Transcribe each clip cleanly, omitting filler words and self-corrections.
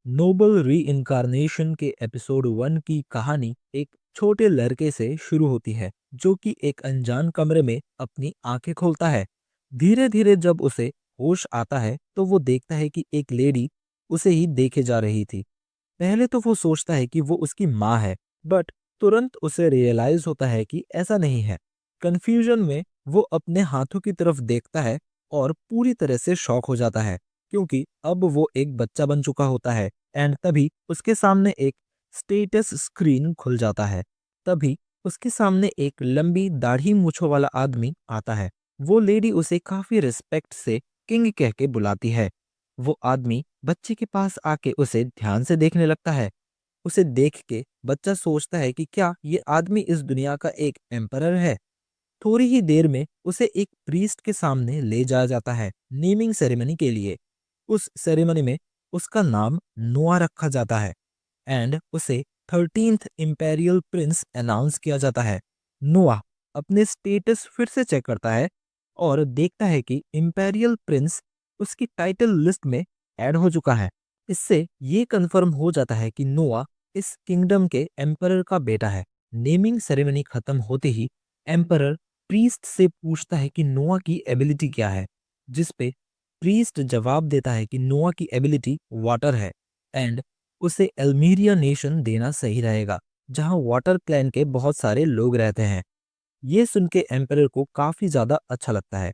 Nobel री के episode 1 की कहानी एक छोटे लड़के से शुरू होती है जो कि एक अनजान कमरे में अपनी आंखें खोलता है। धीरे धीरे जब उसे होश आता है तो वो देखता है कि एक लेडी उसे ही देखे जा रही थी। पहले तो वो सोचता है कि वो उसकी माँ है, बट तुरंत उसे रियलाइज होता है कि ऐसा नहीं है। कंफ्यूजन में वो अपने हाथों की तरफ देखता है और पूरी तरह से शॉक हो जाता है, क्योंकि अब वो एक बच्चा बन चुका होता है। एंड तभी उसके सामने एक स्टेटस स्क्रीन खुल जाता है। तभी उसके सामने एक लंबी दाढ़ी मूंछों वाला आदमी आता है। वो लेडी उसे काफी रिस्पेक्ट से किंग कह के बुलाती है। वो आदमी बच्चे के पास आके उसे ध्यान से देखने लगता है। उसे देख के बच्चा सोचता है कि क्या ये आदमी इस दुनिया का एक एम्परर है। थोड़ी ही देर में उसे एक प्रीस्ट के सामने ले जाया जाता है नेमिंग सेरेमनी के लिए। उस सेरेमनी में उसका नाम नोआ रखा जाता है एंड उसे 13th इंपेरियल प्रिंस अनाउंस किया जाता है। नोआ अपने स्टेटस फिर से चेक करता है और देखता है कि इंपेरियल प्रिंस उसकी टाइटल लिस्ट में ऐड हो चुका है। इससे ये कंफर्म हो जाता है कि नोआ इस किंगडम के एम्परर का बेटा है। नेमिंग सेरेमनी खत्म होते ही एम्परर प्रीस्ट से पूछता है कि नोआ की एबिलिटी क्या है, जिस पे प्रीस्ट जवाब देता है कि नोआ की एबिलिटी वाटर है एंड उसे एल्मीरिया नेशन देना सही रहेगा, जहां वाटर क्लैन के बहुत सारे लोग रहते हैं। ये सुन के एम्परर को काफी ज्यादा अच्छा लगता है।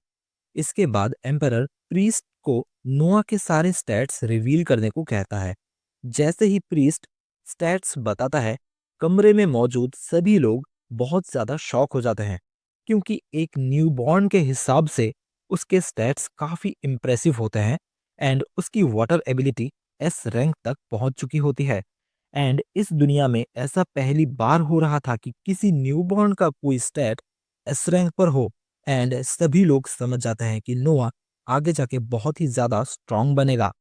इसके बाद एम्परर प्रीस्ट को नोआ के सारे स्टैट्स रिवील करने को कहता है। जैसे ही प्रीस्ट स्टैट्स बताता है, कमरे में मौजूद सभी लोग बहुत ज्यादा शॉक हो जाते हैं, क्योंकि एक न्यूबॉर्न के हिसाब से उसके स्टैट्स काफी इम्प्रेसिव होते हैं एंड उसकी वाटर एबिलिटी एस रैंक तक पहुंच चुकी होती है। एंड इस दुनिया में ऐसा पहली बार हो रहा था कि किसी न्यूबॉर्न का कोई स्टैट एस रैंक पर हो। एंड सभी लोग समझ जाते हैं कि नोआ आगे जाके बहुत ही ज्यादा स्ट्रांग बनेगा।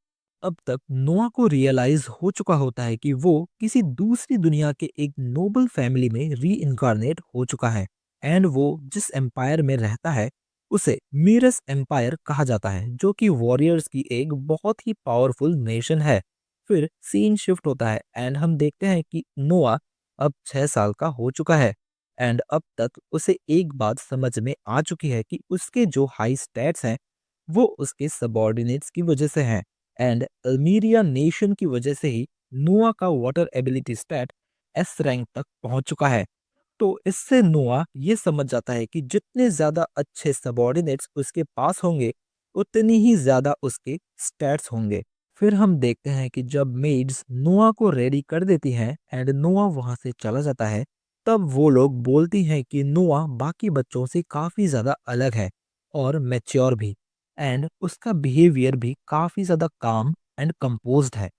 अब तक नोआ को रियलाइज हो चुका होता है कि वो किसी दूसरी दुनिया के एक नोबल फैमिली में री इनकारनेट हो चुका है एंड वो जिस एम्पायर में रहता है उसे मीरस एम्पायर कहा जाता है, जो कि वॉरियर्स की एक बहुत ही पावरफुल नेशन है। फिर सीन शिफ्ट होता है एंड हम देखते हैं कि नोआ अब 6 साल का हो चुका है एंड अब तक उसे एक बात समझ में आ चुकी है कि उसके जो हाई स्टैट्स हैं वो उसके सबॉर्डिनेट्स की वजह से हैं एंड अल्मीरिया नेशन की वजह से ही नोआ का water ability stat S rank तक पहुंच चुका है। तो इससे नोआ ये समझ जाता है कि जितने ज्यादा अच्छे सबॉर्डिनेट्स उसके पास होंगे उतनी ही ज्यादा उसके स्टैट्स होंगे। फिर हम देखते हैं कि जब मेड्स नोआ को रेडी कर देती हैं एंड नोआ वहां से चला जाता है, तब वो लोग बोलती हैं कि नोआ बाकी बच्चों से काफी ज्यादा अलग है और मैच्योर भी एंड उसका बिहेवियर भी काफी ज्यादा काम एंड कंपोज्ड है।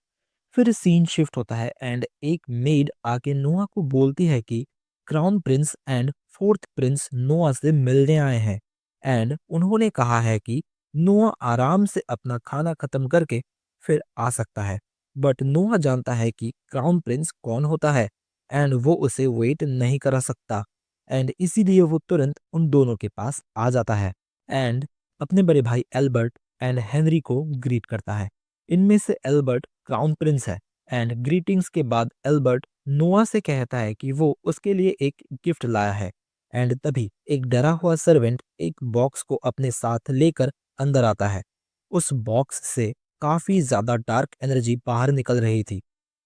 फिर सीन शिफ्ट होता है एंड एक मेड आके नोआ को बोलती है कि crown Prince and fourth Prince नोआ से मिलने आए हैं एंड उन्होंने कहा है कि नोआ आराम से अपना खाना खत्म करके फिर आ सकता है। बट नोआ जानता है कि क्राउन प्रिंस कौन होता है एंड वो उसे वेट नहीं करा सकता एंड इसीलिए वो तुरंत उन दोनों के पास आ जाता है एंड अपने बड़े भाई एल्बर्ट एंड हेनरी को ग्रीट करता है। इनमें से एल्बर्ट क्राउन प्रिंस है एंड ग्रीटिंग्स के बाद एल्बर्ट नोआ से कहता है कि वो उसके लिए एक गिफ्ट लाया है एंड तभी एक डरा हुआ सर्वेंट एक बॉक्स को अपने साथ लेकर अंदर आता है। उस बॉक्स से काफी ज्यादा डार्क एनर्जी बाहर निकल रही थी,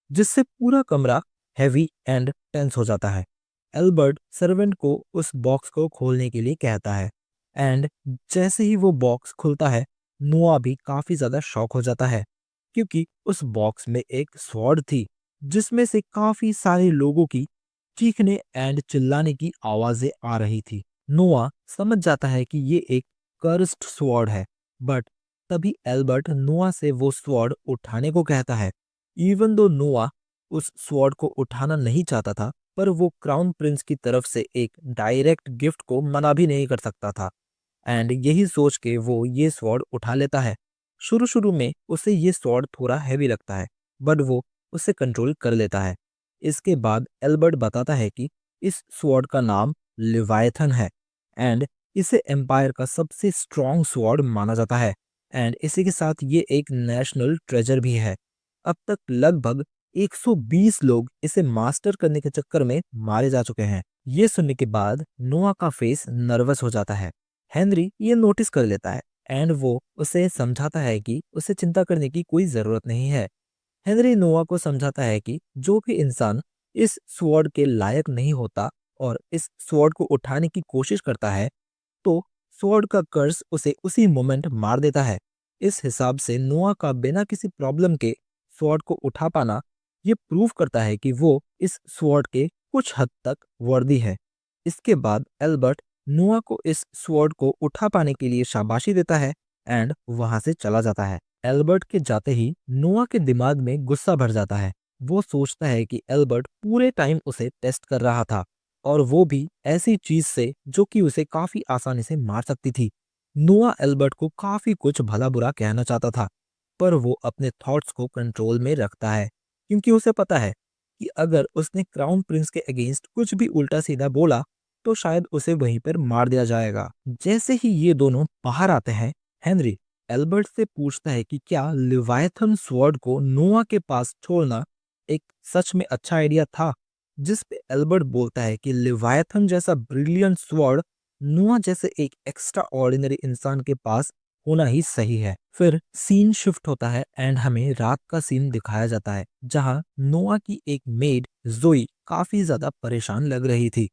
जिससे पूरा कमरा हैवी एंड टेंस हो जाता है। एल्बर्ट सर्वेंट को उस बॉक्स को खोलने के लिए कहता है एंड जैसे ही वो बॉक्स खुलता है, नोआ भी काफी ज्यादा शॉक हो जाता है, क्योंकि उस बॉक्स में एक स्वॉर्ड थी जिसमें से काफी सारे लोगों की चीखने एंड चिल्लाने की आवाजें आ रही थी। नोआ समझ जाता है कि ये एक कर्स्ड स्वॉर्ड है, बट तभी एल्बर्ट नोआ से वो स्वॉर्ड उठाने को कहता है। इवन दो नोआ उस स्वॉर्ड को उठाना नहीं चाहता था, पर वो क्राउन प्रिंस की तरफ से एक डायरेक्ट गिफ्ट को मना भी नहीं कर सकता था एंड यही सोच के वो ये स्वॉर्ड उठा लेता है। शुरू शुरू में उसे ये स्वॉर्ड थोड़ा हैवी लगता है, बट वो उसे कंट्रोल कर लेता है। इसके बाद एल्बर्ट बताता है कि इस स्वॉर्ड का नाम लिवायथन है एंड इसे एम्पायर का सबसे स्ट्रॉन्ग स्वॉर्ड माना जाता है एंड इसी के साथ ये एक नेशनल ट्रेजर भी है। अब तक लगभग 120 लोग इसे मास्टर करने के चक्कर में मारे जा चुके हैं। ये सुनने के बाद नोआ का फेस नर्वस हो जाता है। हेनरी ये नोटिस कर लेता है एंड वो उसे समझाता है कि उसे चिंता करने की कोई जरूरत नहीं है। हेनरी नोआ को समझाता है कि जो भी इंसान इस स्वॉर्ड के लायक नहीं होता और इस स्वॉर्ड को उठाने की कोशिश करता है, तो स्वॉर्ड का कर्स उसे उसी मोमेंट मार देता है। इस हिसाब से नोआ का बिना किसी प्रॉब्लम के स्वॉर्ड को उठा पाना ये प्रूव करता है कि वो इस स्वॉर्ड के कुछ हद तक वर्दी है। इसके बाद एल्बर्ट नोआ को इस स्वॉर्ड को उठा पाने के लिए शाबाशी देता है एंड वहां से चला जाता है। एल्बर्ट के जाते ही नोआ के दिमाग में गुस्सा भर जाता है। वो सोचता है कि एल्बर्ट पूरे टाइम उसे टेस्ट कर रहा था और वो भी ऐसी चीज से जो कि उसे काफी आसानी से मार सकती थी। नोआ एल्बर्ट को काफी कुछ भला बुरा कहना चाहता था, पर वो अपने थॉट्स को कंट्रोल में रखता है क्योंकि उसे पता है कि अगर उसने क्राउन प्रिंस के अगेंस्ट कुछ भी उल्टा सीधा बोला तो शायद उसे वहीं पर मार दिया जाएगा। जैसे ही ये दोनों बाहर आते हैं, हेनरी एल्बर्ट से पूछता है कि क्या लिवायथन स्वॉर्ड को नोआ के पास छोड़ना एक सच में अच्छा आइडिया था, जिस पे एल्बर्ट बोलता है कि लिवायथन जैसा ब्रिलियंट स्वॉर्ड नोआ जैसे एक एक्स्ट्रा ऑर्डिनरी इंसान के पास होना ही सही है। फिर सीन शिफ्ट होता है एंड हमें रात का सीन दिखाया जाता है जहां नोआ की एक मेड जोई काफी ज्यादा परेशान लग रही थी,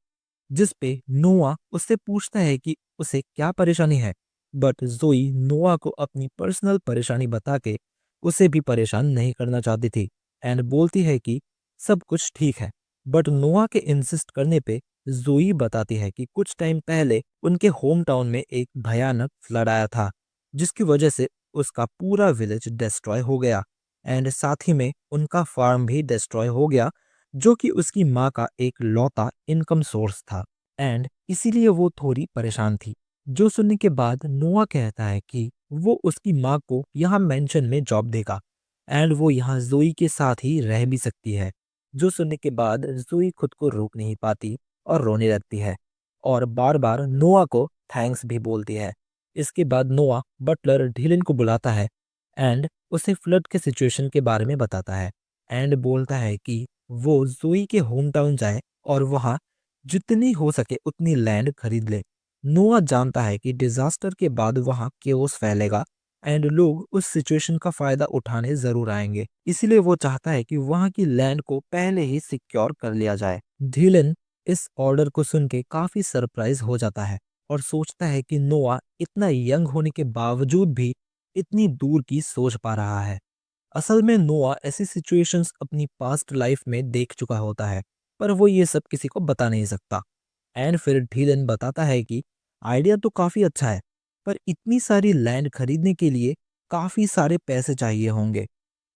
जिस पे नोआ उससे पूछता है कि उसे क्या परेशानी है, बट जोई नोआ को अपनी पर्सनल परेशानी बता के उसे भी परेशान नहीं करना चाहती थी एंड बोलती है कि सब कुछ ठीक है। बट नोआ के इंसिस्ट करने पे जोई बताती है कि कुछ टाइम पहले उनके होम टाउन में एक भयानक फ्लड आया था, जिसकी वजह से उसका पूरा विलेज डिस्ट्रॉय हो गया एंड साथ ही में उनका फार्म भी डिस्ट्रॉय हो गया, जो कि उसकी माँ का एक लौता इनकम सोर्स था एंड इसीलिए वो थोड़ी परेशान थी। जो सुनने के बाद नोआ कहता है कि वो उसकी माँ को यहाँ मेंशन में जॉब देगा एंड वो यहाँ जोई के साथ ही रह भी सकती है। जो सुनने के बाद जोई खुद को रोक नहीं पाती और रोने लगती है और बार बार नोआ को थैंक्स भी बोलती है। इसके बाद नोआ बटलर ढीलन को बुलाता है एंड उसे फ्लड के सिचुएशन के बारे में बताता है एंड बोलता है कि वो जोई के होम टाउन जाए और वहाँ जितनी हो सके उतनी लैंड खरीद ले। नोआ जानता है कि डिजास्टर के बाद वहाँ केओस फैलेगा एंड लोग उस सिचुएशन का फायदा उठाने जरूर आएंगे, इसीलिए वो चाहता है कि वहाँ की लैंड को पहले ही सिक्योर कर लिया जाए। धीलन इस ऑर्डर को सुन के काफी सरप्राइज हो जाता है और सोचता है कि नोआ इतना यंग होने के बावजूद भी इतनी दूर की सोच पा रहा है। असल में नोआ ऐसी सिचुएशंस अपनी पास्ट लाइफ में देख चुका होता है, पर वो ये सब किसी को बता नहीं सकता। एंड फिर ढीलन बताता है कि आइडिया तो काफी अच्छा है, पर इतनी सारी लैंड खरीदने के लिए काफी सारे पैसे चाहिए होंगे।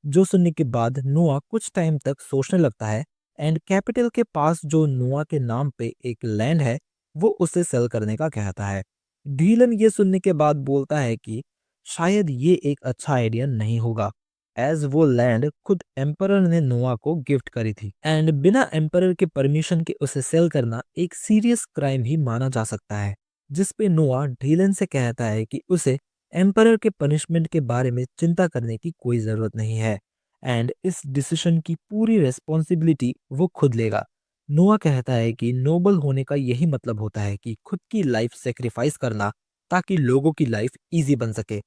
जो सुनने के बाद नोआ कुछ टाइम तक सोचने लगता है एंड कैपिटल के पास जो नोआ के नाम पे एक लैंड है वो उसे सेल करने का कहता है। डीलन ये सुनने के बाद बोलता है कि शायद ये एक अच्छा आइडिया नहीं होगा, एज वो लैंड खुद एम्परर ने नोआ को गिफ्ट करी थी एंड बिना एम्परर के परमिशन के उसे सेल करना एक सीरियस क्राइम ही माना जा सकता है। जिसपे नोआ डीलन से कहता है कि उसे एम्परर के पनिशमेंट के बारे में चिंता करने की कोई जरूरत नहीं है एंड इस डिसीजन की पूरी रेस्पॉन्सिबिलिटी वो खुद लेगा। नोआ कहता है कि नोबल होने का यही मतलब होता है कि खुद की लाइफ सेक्रीफाइस करना ताकि लोगों की लाइफ इजी बन सके।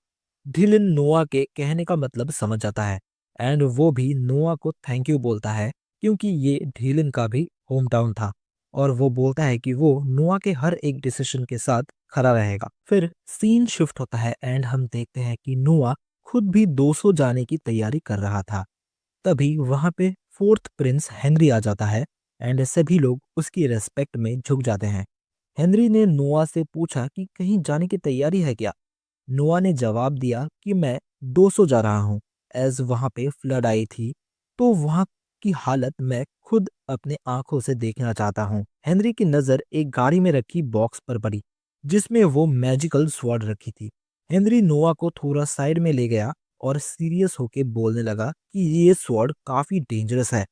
ढिलिन नोआ के कहने का मतलब समझ जाता है एंड वो भी नोआ को थैंक यू बोलता है क्योंकि ये ढिलिन का भी होम टाउन था और वो बोलता है कि वो नोआ के हर एक डिसीजन के साथ खड़ा रहेगा। फिर सीन शिफ्ट होता है एंड हम देखते हैं कि नोआ खुद भी 200 जाने की तैयारी कर रहा था। तभी वहां पे फोर्थ प्रिंस हेनरी आ जाता है एंड सभी लोग उसकी रेस्पेक्ट में झुक जाते हैं। हेनरी ने नोआ से पूछा कि कहीं जाने की तैयारी है क्या। नोआ ने जवाब दिया कि मैं 200 जा रहा हूँ, एज वहां पे फ्लड आई थी तो वहां की हालत मैं खुद अपने आंखों से देखना चाहता हूँ। हेनरी की नजर एक गाड़ी में रखी बॉक्स पर पड़ी जिसमें वो मैजिकल स्वॉर्ड रखी थी। हेनरी नोआ को थोड़ा साइड में ले गया और सीरियस होके बोलने लगा कि ये स्वॉर्ड काफी डेंजरस है,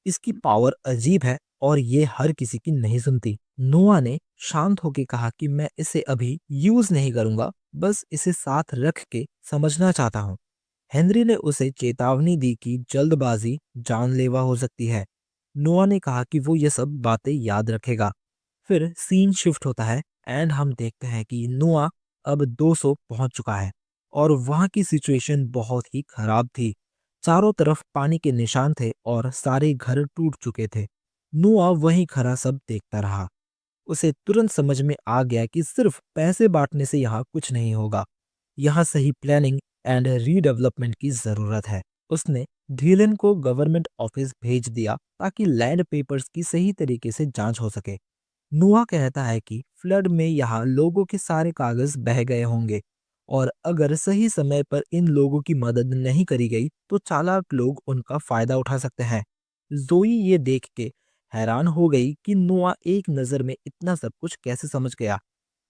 इसकी पावर अजीब है और ये हर किसी की नहीं सुनती। नोआ ने शांत होके कहा कि मैं इसे अभी यूज नहीं करूंगा, बस इसे साथ रख के समझना चाहता हूँ। हेनरी ने उसे चेतावनी दी कि जल्दबाजी जानलेवा हो सकती है। नोआ ने कहा कि वो ये सब बातें याद रखेगा। फिर सीन शिफ्ट होता है एंड हम देखते हैं कि नोआ अब 200 पहुंच चुका है और वहां की सिचुएशन बहुत ही खराब थी। चारों तरफ पानी के निशान थे और सारे घर टूट चुके थे। नोआ वहीं खड़ा सब देखता रहा। उसे तुरंत समझ में आ गया कि सिर्फ पैसे बांटने से यहाँ कुछ नहीं होगा। यहाँ सही प्लानिंग एंड रीडेवलपमेंट की जरूरत है। उसने धीलन को गवर्नमेंट ऑफिस भेज दिया ताकि लैंड पेपर्स की सही तरीके से जांच हो सके। नुआ कहता है कि फ्लड में यहाँ लोगों के सारे कागज बह गए होंगे और अगर सही समय पर इन लोगों की मदद नहीं करी गई तो चालाक लोग उनका फायदा उठा सकते हैं। जोई ये देख के हैरान हो गई कि नुआ एक नजर में इतना सब कुछ कैसे समझ गया।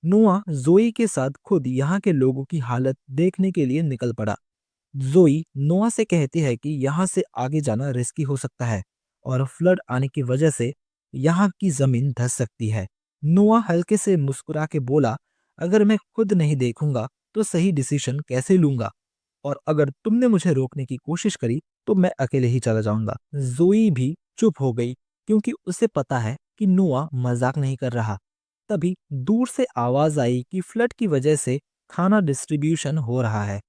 नुआ जोई के साथ खुद यहाँ के लोगों की हालत देखने के लिए निकल पड़ा। जोई नोआ से कहती है कि यहाँ से आगे जाना रिस्की हो सकता है और फ्लड आने की वजह से यहाँ की जमीन धंस सकती है। नोआ हल्के से मुस्कुरा के बोला, अगर मैं खुद नहीं देखूंगा तो सही डिसीजन कैसे लूंगा, और अगर तुमने मुझे रोकने की कोशिश करी तो मैं अकेले ही चला जाऊंगा। जोई भी चुप हो गई क्योंकि उसे पता है कि नोआ मजाक नहीं कर रहा। तभी दूर से आवाज आई कि फ्लड की वजह से खाना डिस्ट्रीब्यूशन हो रहा है।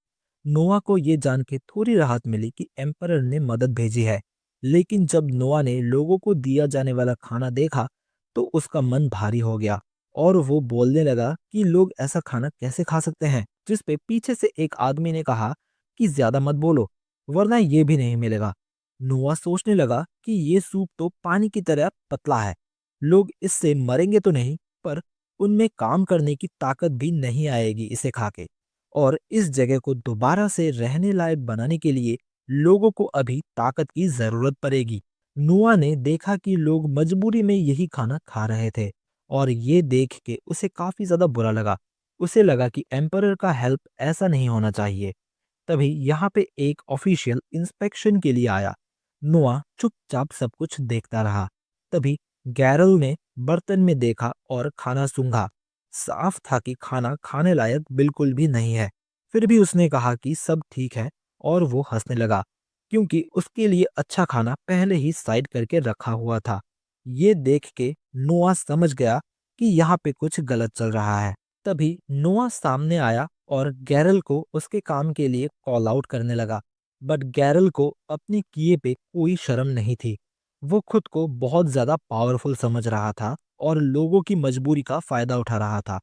नोआ को ये जान के थोड़ी राहत मिली कि एम्परर ने मदद भेजी है। लेकिन जब नोआ ने लोगों को दिया जाने वाला खाना देखा तो उसका मन भारी हो गया और वो बोलने लगा कि लोग ऐसा खाना कैसे खा सकते हैं, जिस पे पीछे से एक आदमी ने कहा कि ज्यादा मत बोलो वरना ये भी नहीं मिलेगा। नोआ सोचने लगा कि ये सूप तो पानी की तरह पतला है, लोग इससे मरेंगे तो नहीं पर उनमें काम करने की ताकत भी नहीं आएगी इसे खा के, और इस जगह को दोबारा से रहने लायक बनाने के लिए लोगों को अभी ताकत की जरूरत पड़ेगी। नुआ ने देखा कि लोग मजबूरी में यही खाना खा रहे थे और ये देख के उसे काफी ज्यादा बुरा लगा। उसे लगा कि एम्परर का हेल्प ऐसा नहीं होना चाहिए। तभी यहाँ पे एक ऑफिशियल इंस्पेक्शन के लिए आया। नुआ चुपचाप सब कुछ देखता रहा। तभी गैरल ने बर्तन में देखा और खाना सूंघा। साफ था कि खाना खाने लायक बिल्कुल भी नहीं है। फिर भी उसने कहा कि सब ठीक है और वो हंसने लगा क्योंकि उसके लिए अच्छा खाना पहले ही साइड करके रखा हुआ था। ये देख के नोआ समझ गया कि यहाँ पे कुछ गलत चल रहा है। तभी नोआ सामने आया और गैरल को उसके काम के लिए कॉल आउट करने लगा। बट गैरल को अपने किए पे कोई शर्म नहीं थी। वो खुद को बहुत ज्यादा पावरफुल समझ रहा था और लोगों की मजबूरी का फायदा उठा रहा था।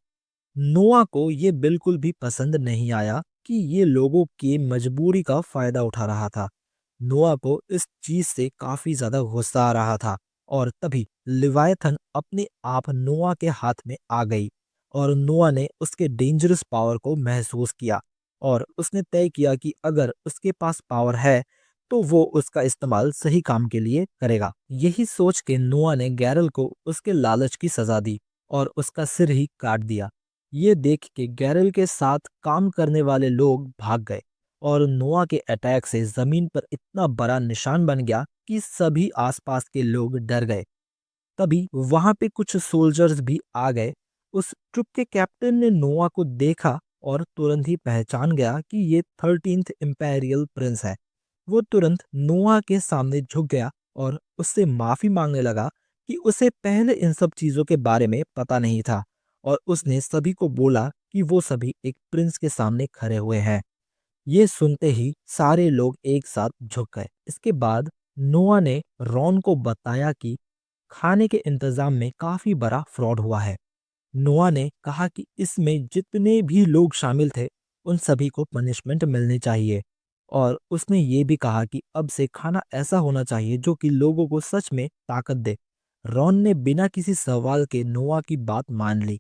नोआ को ये बिल्कुल भी पसंद नहीं आया कि ये लोगों की मजबूरी का फायदा उठा रहा था। नोआ को इस चीज से काफी ज्यादा गुस्सा आ रहा था और तभी लिवायथन अपने आप नोआ के हाथ में आ गई और नोआ ने उसके डेंजरस पावर को महसूस किया और उसने तय किया कि अगर उसके पास पावर है तो वो उसका इस्तेमाल सही काम के लिए करेगा। यही सोच के नोआ ने गैरल को उसके लालच की सजा दी और उसका सिर ही काट दिया। ये देख के गैरल के साथ काम करने वाले लोग भाग गए और नोआ के अटैक से जमीन पर इतना बड़ा निशान बन गया कि सभी आसपास के लोग डर गए। तभी वहां पे कुछ सोल्जर्स भी आ गए। उस ट्रुप के कैप्टन ने नोआ को देखा और तुरंत ही पहचान गया कि ये 13th इंपेरियल प्रिंस है। वो तुरंत नोआ के सामने झुक गया और उससे माफी मांगने लगा कि उसे पहले इन सब चीजों के बारे में पता नहीं था और उसने सभी को बोला कि वो सभी एक प्रिंस के सामने खड़े हुए हैं। ये सुनते ही सारे लोग एक साथ झुक गए। इसके बाद नोआ ने रॉन को बताया कि खाने के इंतजाम में काफी बड़ा फ्रॉड हुआ है। नोआ ने कहा कि इसमें जितने भी लोग शामिल थे उन सभी को पनिशमेंट मिलनी चाहिए और उसने ये भी कहा कि अब से खाना ऐसा होना चाहिए जो कि लोगों को सच में ताकत दे। रॉन ने बिना किसी सवाल के नोआ की बात मान ली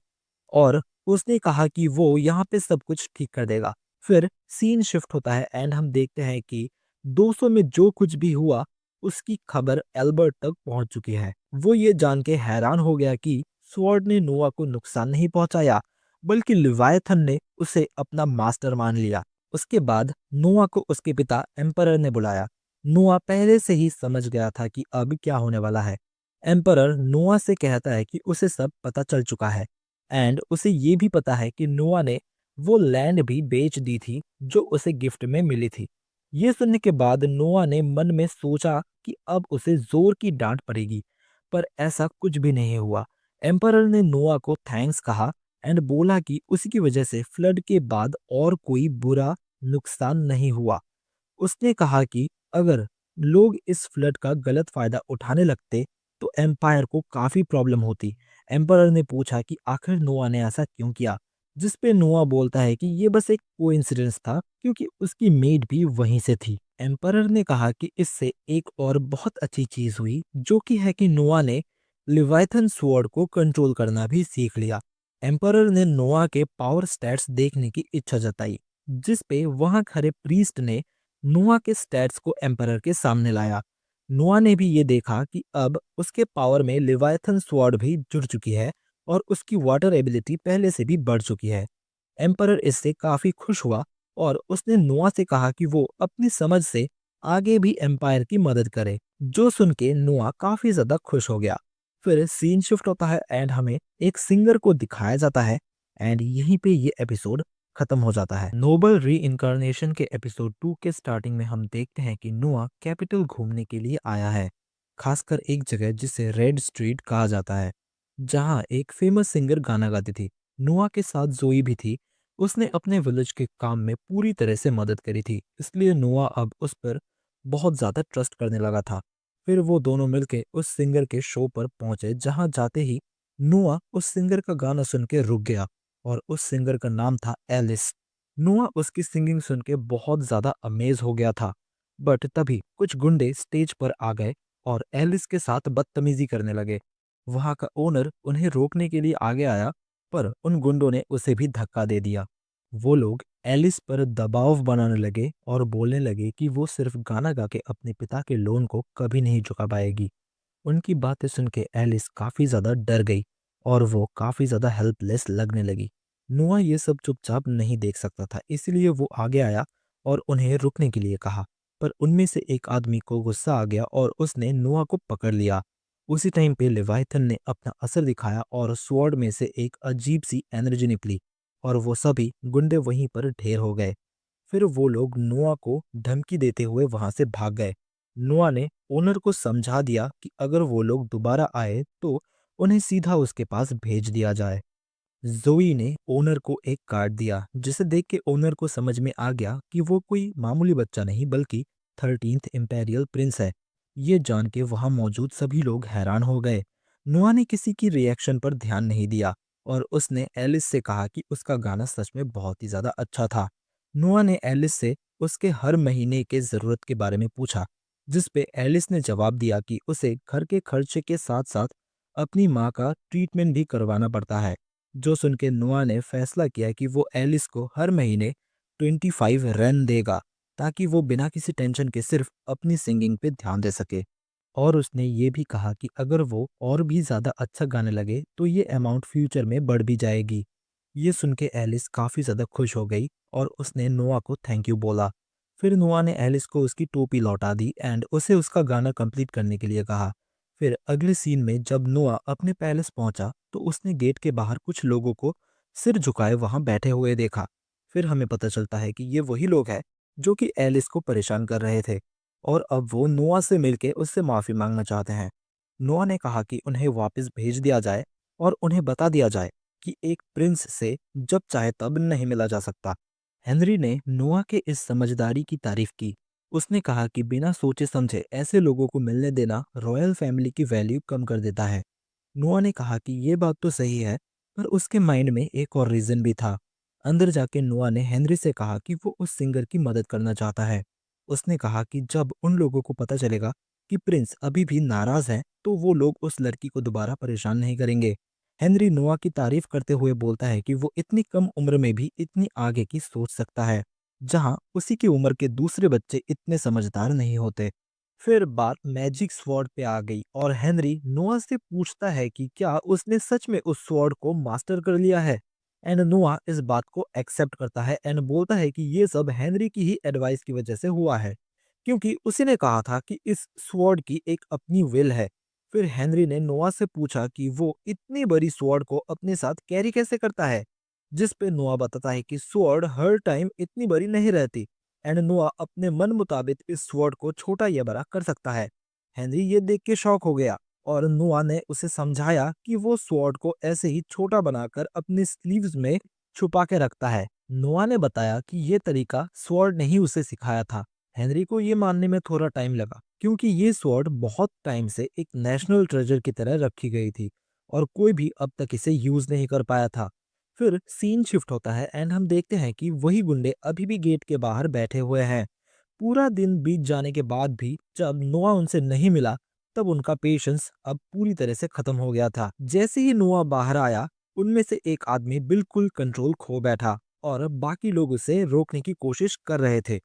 और उसने कहा कि वो यहाँ पे सब कुछ ठीक कर देगा। फिर सीन शिफ्ट होता है एंड हम देखते हैं कि 200 में जो कुछ भी हुआ उसकी खबर एल्बर्ट तक पहुंच चुकी है। वो ये जान के हैरान हो गया कि स्वॉर्ड ने नोआ को नुकसान नहीं पहुंचाया बल्कि लिवायथन ने उसे अपना मास्टर मान लिया। उसके बाद नोआ को उसके पिता एम्परर ने बुलाया। नोआ पहले से ही समझ गया था कि अब क्या होने वाला है। एम्परर नोआ से कहता है कि उसे सब पता चल चुका है एंड उसे ये भी पता है कि नोआ ने वो लैंड भी बेच दी थी जो उसे गिफ्ट में मिली थी। ये सुनने के बाद नोआ ने मन में सोचा कि अब उसे जोर की डांट पड़ेगी, पर ऐसा कुछ भी नहीं हुआ। एम्परर ने नोआ को थैंक्स कहा एंड बोला कि उसी की वजह से फ्लड के बाद और कोई बुरा नुकसान नहीं हुआ। उसने कहा कि अगर लोग इस फ्लड का गलत फायदा उठाने लगते तो एम्पायर को काफी प्रॉब्लम होती। एम्पायर ने पूछा कि आखिर नोआ ने ऐसा क्यों किया, जिस पे नोआ बोलता है कि ये बस एक कोइंसिडेंस था क्योंकि उसकी मेड भी वहीं से थी। एम्पायर ने कहा कि इससे एक और बहुत अच्छी चीज हुई, जो कि है कि नोआ ने लिवाइथन स्वॉर्ड को कंट्रोल करना भी सीख लिया। एम्पायर ने नोआ के पावर स्टैट्स देखने की इच्छा जताई, जिस पे वहां खड़े प्रीस्ट ने नोआ के स्टैट्स को एम्परर के सामने लाया। नोआ ने भी ये देखा कि अब उसके पावर में लिवायथन स्वॉर्ड भी जुड़ चुकी है और उसकी वाटर एबिलिटी पहले से भी बढ़ चुकी है। एम्परर इससे काफी खुश हुआ और उसने नोआ से कहा कि वो अपनी समझ से आगे भी एम्पायर की मदद करे, जो सुन के नोआ काफी ज्यादा खुश हो गया। फिर सीन शिफ्ट होता है एंड हमें एक सिंगर को दिखाया जाता है एंड यहीं पे ये एपिसोड खत्म हो जाता है। नोबल री इनकारनेशन के एपिसोड 2 के स्टार्टिंग में हम देखते हैं कि नोआ कैपिटल घूमने के लिए आया है, खासकर एक जगह जिसे रेड स्ट्रीट कहा जाता है, जहां एक फेमस सिंगर गाना गाती थी। नोआ के साथ जोई भी थी। उसने अपने विलेज के काम में पूरी तरह से मदद करी थी, इसलिए नोआ अब उस पर बहुत ज्यादा ट्रस्ट करने लगा था। फिर वो दोनों मिलके उस सिंगर के शो पर पहुंचे, जहां जाते ही नोआ उस सिंगर का गाना सुन के रुक गया और उस सिंगर का नाम था एलिस। नोआ उसकी सिंगिंग सुन के बहुत ज्यादा अमेज हो गया था, बट तभी कुछ गुंडे स्टेज पर आ गए और एलिस के साथ बदतमीजी करने लगे। वहां का ओनर उन्हें रोकने के लिए आगे आया, पर उन गुंडों ने उसे भी धक्का दे दिया। वो लोग एलिस पर दबाव बनाने लगे और बोलने लगे कि वो सिर्फ गाना गा के अपने पिता के लोन को कभी नहीं चुका पाएगी। उनकी बातें सुन के एलिस काफी ज्यादा डर गई और वो काफी ज्यादा हेल्पलेस लगने लगी। नोआ ये सब चुपचाप नहीं देख सकता था, इसलिए वो आगे आया और उन्हें रुकने के लिए कहा, पर उनमें से एक आदमी को गुस्सा आ गया और उसने नोआ को पकड़ लिया। उसी टाइम पे लेवाइथन ने अपना असर दिखाया और स्वॉर्ड में से एक अजीब सी एनर्जी निकली और वो सभी गुंडे वहीं पर ढेर हो गए। फिर वो लोग नोआ को धमकी देते हुए वहां से भाग गए। नोआ ने ओनर को समझा दिया कि अगर वो लोग दोबारा आए तो उन्हें सीधा उसके पास भेज दिया जाए। जोई ने ओनर को एक कार्ड दिया, जिसे देख के ओनर को समझ में आ गया कि वो कोई मामूली बच्चा नहीं बल्कि 13th इंपेरियल प्रिंस है। ये जान के वहां मौजूद सभी लोग हैरान हो गए। नोआ ने किसी की रिएक्शन पर ध्यान नहीं दिया और उसने एलिस से कहा कि उसका गाना सच में बहुत ही ज्यादा अच्छा था। नोआ ने एलिस से उसके हर महीने के जरूरत के बारे में पूछा, जिस पे एलिस ने जवाब दिया कि उसे घर के खर्चे के साथ साथ अपनी माँ का ट्रीटमेंट भी करवाना पड़ता है। जो सुन के नोआ ने फैसला किया कि वो एलिस को हर महीने 25 रन देगा, ताकि वो बिना किसी टेंशन के सिर्फ अपनी सिंगिंग पे ध्यान दे सके। और उसने ये भी कहा कि अगर वो और भी ज्यादा अच्छा गाने लगे तो ये अमाउंट फ्यूचर में बढ़ भी जाएगी। ये सुन के एलिस काफी ज्यादा खुश हो गई और उसने नोआ को थैंक यू बोला। फिर नोआ ने एलिस को उसकी टोपी लौटा दी एंड उसे उसका गाना कंप्लीट करने के लिए कहा। फिर अगले सीन में जब नोआ अपने पैलेस पहुंचा तो उसने गेट के बाहर कुछ लोगों को सिर झुकाए वहां बैठे हुए देखा। फिर हमें पता चलता है कि ये वही लोग हैं जो कि एलिस को परेशान कर रहे थे और अब वो नोआ से मिलके उससे माफी मांगना चाहते हैं। नोआ ने कहा कि उन्हें वापस भेज दिया जाए और उन्हें बता दिया जाए कि एक प्रिंस से जब चाहे तब नहीं मिला जा सकता। हेनरी ने नोआ के इस समझदारी की तारीफ की। उसने कहा कि बिना सोचे समझे ऐसे लोगों को मिलने देना रॉयल फैमिली की वैल्यू कम कर देता है। नोआ ने कहा कि ये बात तो सही है, पर उसके माइंड में एक और रीजन भी था। अंदर जाके नोआ ने हेनरी से कहा कि वो उस सिंगर की मदद करना चाहता है। उसने कहा कि जब उन लोगों को पता चलेगा कि प्रिंस अभी भी नाराज है तो वो लोग उस लड़की को दोबारा परेशान नहीं करेंगे। हेनरी नोआ की तारीफ करते हुए बोलता है कि वो इतनी कम उम्र में भी इतनी आगे की सोच सकता है, जहां उसी की उम्र के दूसरे बच्चे इतने समझदार नहीं होते। फिर बात मैजिक स्वॉर्ड पे आ गई और हेनरी नोआ से पूछता है कि क्या उसने सच में उस स्वॉर्ड को मास्टर कर लिया है। एंड नोआ इस बात को एक्सेप्ट करता है एंड बोलता है कि ये सब हेनरी की ही एडवाइस की वजह से हुआ है, क्योंकि उसी ने कहा था कि इस स्वॉर्ड की एक अपनी विल है। फिर हेनरी ने नोआ से पूछा कि वो इतनी बड़ी स्वॉर्ड को अपने साथ कैरी कैसे करता है, जिस पे नोआ बताता है कि स्वॉर्ड हर टाइम इतनी बड़ी नहीं रहती एंड नोआ अपने मन मुताबिक इस स्वॉर्ड को छोटा या बड़ा कर सकता है। हेनरी ये देख के शॉक हो गया और नोआ ने उसे समझाया कि वो स्वॉर्ड को ऐसे ही छोटा बनाकर अपनी स्लीव्स में छुपा के रखता है। नोआ ने बताया कि ये तरीका स्वॉर्ड ने ही उसे सिखाया था। हेनरी को ये मानने में थोड़ा टाइम लगा क्योंकि ये स्वॉर्ड बहुत टाइम से एक नेशनल ट्रेजर की तरह रखी गई थी और कोई भी अब तक इसे यूज नहीं कर पाया था। फिर सीन शिफ्ट होता है एंड हम देखते हैं कि वही गुंडे अभी भी गेट के बाहर बैठे हुए हैं। पूरा दिन बीत जाने के बाद भी जब नोआ उनसे नहीं मिला तब उनका पेशेंस अब पूरी तरह से खत्म हो गया था। जैसे ही नोआ बाहर आया उनमें से एक आदमी बिल्कुल कंट्रोल खो बैठा और बाकी लोग उसे रोकने की कोशिश कर रहे थे,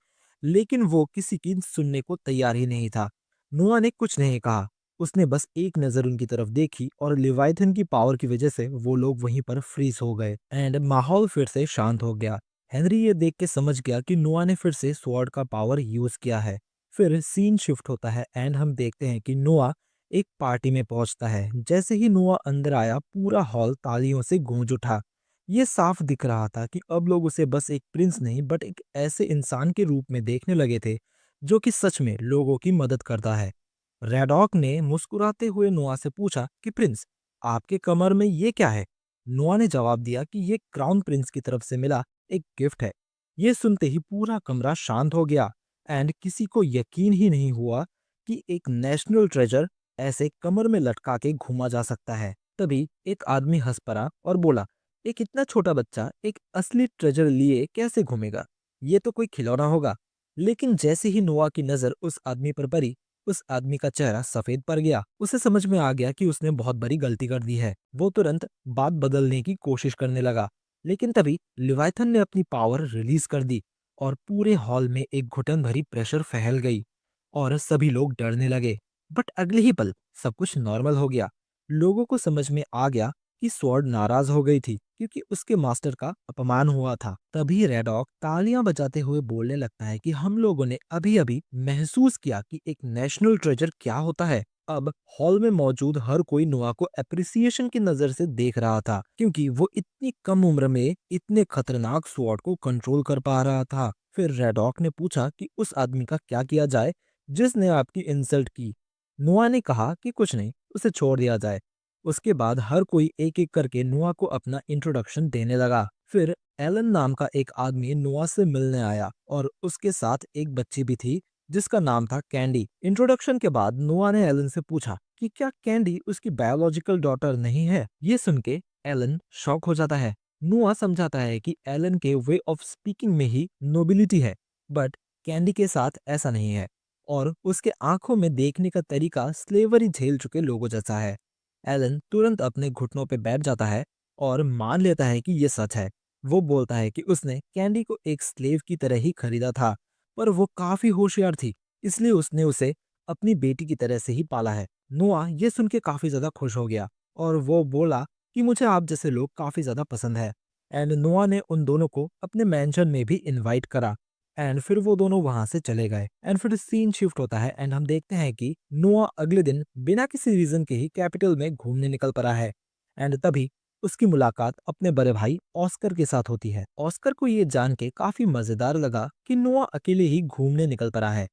लेकिन वो किसी की सुनने को तैयार ही नहीं था। नोआ ने कुछ नहीं कहा, उसने बस एक नजर उनकी तरफ देखी और लिवाइथन की पावर की वजह से वो लोग वहीं पर फ्रीज हो गए एंड माहौल फिर से शांत हो गया। हेनरी ये देख के समझ गया कि नोआ ने फिर से स्वॉर्ड का पावर यूज किया है। फिर सीन शिफ्ट होता है एंड हम देखते हैं कि नोआ एक पार्टी में पहुंचता है। जैसे ही नोआ अंदर आया पूरा हॉल तालियों से गूंज उठा। ये साफ दिख रहा था कि अब लोग उसे बस एक प्रिंस नहीं बट एक ऐसे इंसान के रूप में देखने लगे थे जो कि सच में लोगों की मदद करता है। रेडॉक ने मुस्कुराते हुए नोआ से पूछा कि प्रिंस, आपके कमर में ये क्या है? नोआ ने जवाब दिया कि ये क्राउन प्रिंस की तरफ से मिला एक गिफ्ट है। ये सुनते ही पूरा कमरा शांत हो गया एंड किसी को यकीन ही नहीं हुआ कि एक नेशनल ट्रेजर ऐसे कमर में लटका के घूमा जा सकता है। तभी एक आदमी हंस पड़ा और बोला, एक इतना छोटा बच्चा एक असली ट्रेजर लिए कैसे घूमेगा? ये तो कोई खिलौना होगा। लेकिन जैसे ही नोआ की नजर उस आदमी पर पड़ी, उस आदमी का चेहरा सफेद पड़ गया। उसे समझ में आ गया कि उसने बहुत बड़ी गलती कर दी है। वो तुरंत बात बदलने की कोशिश करने लगा, लेकिन तभी लिवाइथन ने अपनी पावर रिलीज कर दी और पूरे हॉल में एक घुटन भरी प्रेशर फैल गई और सभी लोग डरने लगे। बट अगले ही पल सब कुछ नॉर्मल हो गया। लोगों को समझ में आ गया कि स्वॉर्ड नाराज हो गई थी क्योंकि उसके मास्टर का अपमान हुआ था। तभी रेडॉक तालियां बजाते हुए बोलने लगता है कि हम लोगों ने अभी अभी महसूस किया कि एक नेशनल ट्रेजर क्या होता है। अब हॉल में मौजूद हर कोई नोआ को एप्रिसिएशन की नजर से देख रहा था क्योंकि वो इतनी कम उम्र में इतने खतरनाक स्वॉर्ड को कंट्रोल कर पा रहा था। फिर रेडॉक ने पूछा कि उस आदमी का क्या किया जाए जिसने आपकी इंसल्ट की। नोआ ने कहा कि कुछ नहीं, उसे छोड़ दिया जाए। उसके बाद हर कोई एक एक करके नोआ को अपना इंट्रोडक्शन देने लगा। फिर एलन नाम का एक आदमी नोआ से मिलने आया और उसके साथ एक बच्ची भी थी जिसका नाम था कैंडी। इंट्रोडक्शन के बाद नोआ ने एलन से पूछा कि क्या कैंडी उसकी बायोलॉजिकल डॉटर नहीं है। ये सुन के एलन शॉक हो जाता है। नोआ समझाता है कि एलन के वे ऑफ स्पीकिंग में ही नोबिलिटी है, बट कैंडी के साथ ऐसा नहीं है और उसके आंखों में देखने का तरीका स्लेवरी झेल चुके लोगों जैसा है। एलन तुरंत अपने घुटनों पे बैठ जाता है और मान लेता है कि ये सच है। वो बोलता है कि उसने कैंडी को एक स्लेव की तरह ही खरीदा था, पर वो काफी होशियार थी, इसलिए उसने उसे अपनी बेटी की तरह से ही पाला है। नोआ ये सुन के काफी ज्यादा खुश हो गया और वो बोला कि मुझे आप जैसे लोग काफी ज्यादा पसंद है। एंड नोआ ने उन दोनों को अपने मैंशन में भी इनवाइट करा एंड फिर वो दोनों वहां से चले गए। एंड फिर सीन शिफ्ट होता है एंड हम देखते हैं कि नोआ अगले दिन बिना किसी रीजन के ही कैपिटल में घूमने निकल पड़ा है। एंड तभी उसकी मुलाकात अपने बड़े भाई ऑस्कर के साथ होती है। ऑस्कर को ये जान के काफी मजेदार लगा कि नोआ अकेले ही घूमने निकल पड़ा है,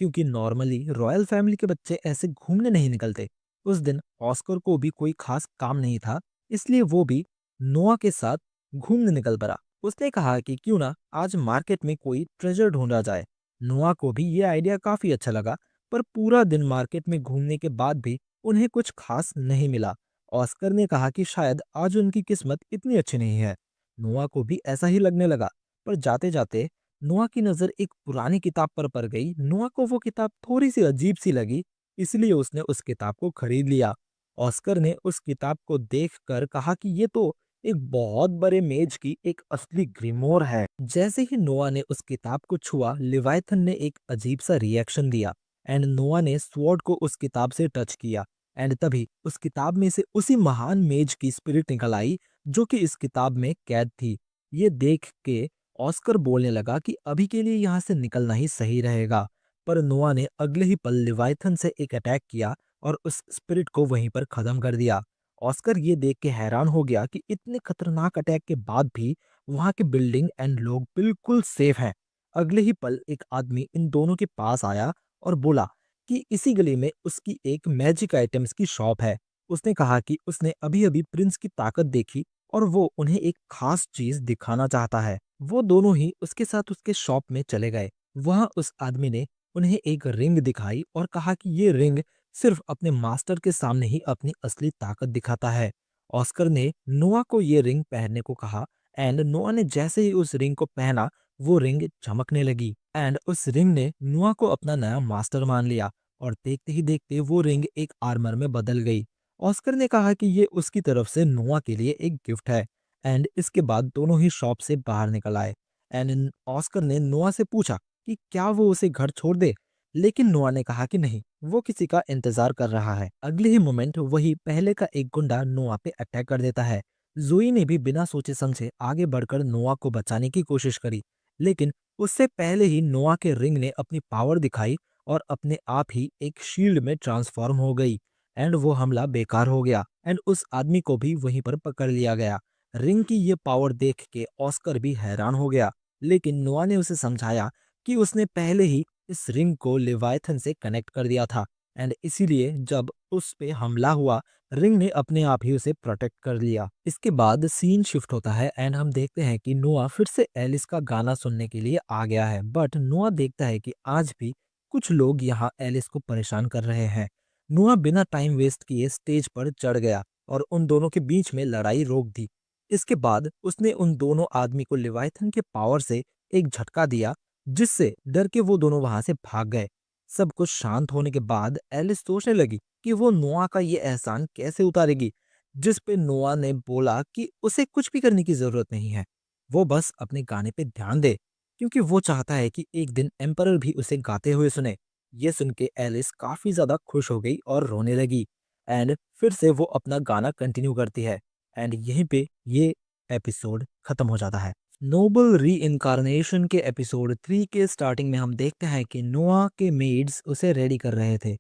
क्योंकि नॉर्मली रॉयल फैमिली के बच्चे ऐसे घूमने नहीं निकलते। उस दिन ऑस्कर को भी कोई खास काम नहीं था, इसलिए वो भी नोआ के साथ घूमने निकल पड़ा। उसने कहा कि क्यों ना आज मार्केट में कोई ट्रेजर ढूंढा जाए। नोआ को भी ये आइडिया काफी अच्छा लगा, पर पूरा दिन मार्केट में घूमने के बाद भी उन्हें कुछ खास नहीं मिला। ऑस्कर ने कहा कि शायद आज उनकी किस्मत इतनी अच्छी नहीं है। नोआ को भी ऐसा ही लगने लगा, पर जाते जाते नोआ की नजर एक पुरानी किताब पर पड़ गई। नोआ को वो किताब थोड़ी सी अजीब सी लगी, इसलिए उसने उस किताब को खरीद लिया। ऑस्कर ने उस किताब को देखकर कहा कि ये तो एक बहुत बड़े मेज की एक असली ग्रीमोर है। जैसे ही नोआ ने उस किताब को छुआ, लिवाइथन ने एक अजीब सा रिएक्शन दिया एंड नोआ ने स्वॉर्ड को उस किताब से टच किया एंड तभी उस किताब में से उसी महान मेज की स्पिरिट निकल आई जो कि इस किताब में कैद थी। ये देख के ऑस्कर बोलने लगा कि अभी के लिए यहाँ से निकलना ही सही रहेगा, पर नोआ ने अगले ही पल लिवाइथन से एक अटैक किया और उस स्पिरिट को वहीं पर खत्म कर दिया। ऑस्कर ये देख के हैरान हो गया कि इतने खतरनाक अटैक के बाद भी वहां के बिल्डिंग एंड लोग बिल्कुल सेफ हैं। अगले ही पल एक आदमी इन दोनों के पास आया और बोला कि इसी गली में उसकी एक मैजिक आइटम्स की शॉप है। उसने कहा कि उसने अभी-अभी प्रिंस की ताकत देखी और वो उन्हें एक खास चीज दिखाना चाहता है। वो दोनों ही उसके साथ उसके शॉप में चले गए। वहां उस आदमी ने उन्हें एक रिंग दिखाई और कहा कि ये रिंग सिर्फ अपने मास्टर के सामने ही अपनी असली ताकत दिखाता है। ऑस्कर ने नोआ को ये रिंग पहनने को कहा एंड नोआ ने जैसे ही उस रिंग को पहना वो रिंग चमकने लगी एंड उस रिंग ने नोआ को अपना नया मास्टर मान लिया और देखते ही देखते वो रिंग एक आर्मर में बदल गई। ऑस्कर ने कहा कि ये उसकी तरफ से नोआ के लिए एक गिफ्ट है एंड इसके बाद दोनों ही शॉप से बाहर निकल आए एंड ऑस्कर ने नोआ से पूछा कि क्या वो उसे घर छोड़ दे, लेकिन नोआ ने कहा कि नहीं, वो किसी का इंतजार कर रहा है। अगले ही मोमेंट वही पहले का एक गुंडा नोआ पे अटैक कर देता है। जोई ने भी बिना सोचे समझे आगे बढ़कर नोआ को बचाने की कोशिश करी, लेकिन उससे पहले ही नोआ के रिंग ने अपनी पावर दिखाई और अपने आप ही एक शील्ड में ट्रांसफॉर्म हो गई एंड वो हमला बेकार हो गया एंड उस आदमी को भी वहीं पर पकड़ लिया गया। रिंग की ये पावर देख के ऑस्कर भी हैरान हो गया, लेकिन नोआ ने उसे समझाया कि उसने पहले ही इस रिंग को लेवायथन से कनेक्ट कर दिया था एंड इसीलिए जब उस पे हमला हुआ रिंग ने अपने आप ही उसे प्रोटेक्ट कर लिया। इसके बाद सीन शिफ्ट होता है एंड हम देखते हैं कि नोआ फिर से एलिस का गाना सुनने के लिए आ गया है, बट नोआ देखता है कि आज भी कुछ लोग यहाँ एलिस को परेशान कर रहे हैं। नोआ बिना टाइम वेस्ट किए स्टेज पर चढ़ गया और उन दोनों के बीच में लड़ाई रोक दी। इसके बाद उसने उन दोनों आदमी को लेवायथन के पावर से एक झटका दिया, जिससे डर के वो दोनों वहां से भाग गए। सब कुछ शांत होने के बाद एलिस सोचने लगी कि वो नोआ का ये एहसान कैसे उतारेगी, जिस पे नोआ ने बोला कि उसे कुछ भी करने की जरूरत नहीं है, वो बस अपने गाने पे ध्यान दे, क्योंकि वो चाहता है कि एक दिन एम्परर भी उसे गाते हुए सुने। ये सुन के एलिस काफी ज्यादा खुश हो गई और रोने लगी एंड फिर से वो अपना गाना कंटिन्यू करती है एंड यहीं पे ये एपिसोड खत्म हो जाता है। नोबल री इनकारनेशन के एपिसोड 3 के स्टार्टिंग में हम देखते हैं कि नोआ के मेड्स उसे रेडी कर रहे थे।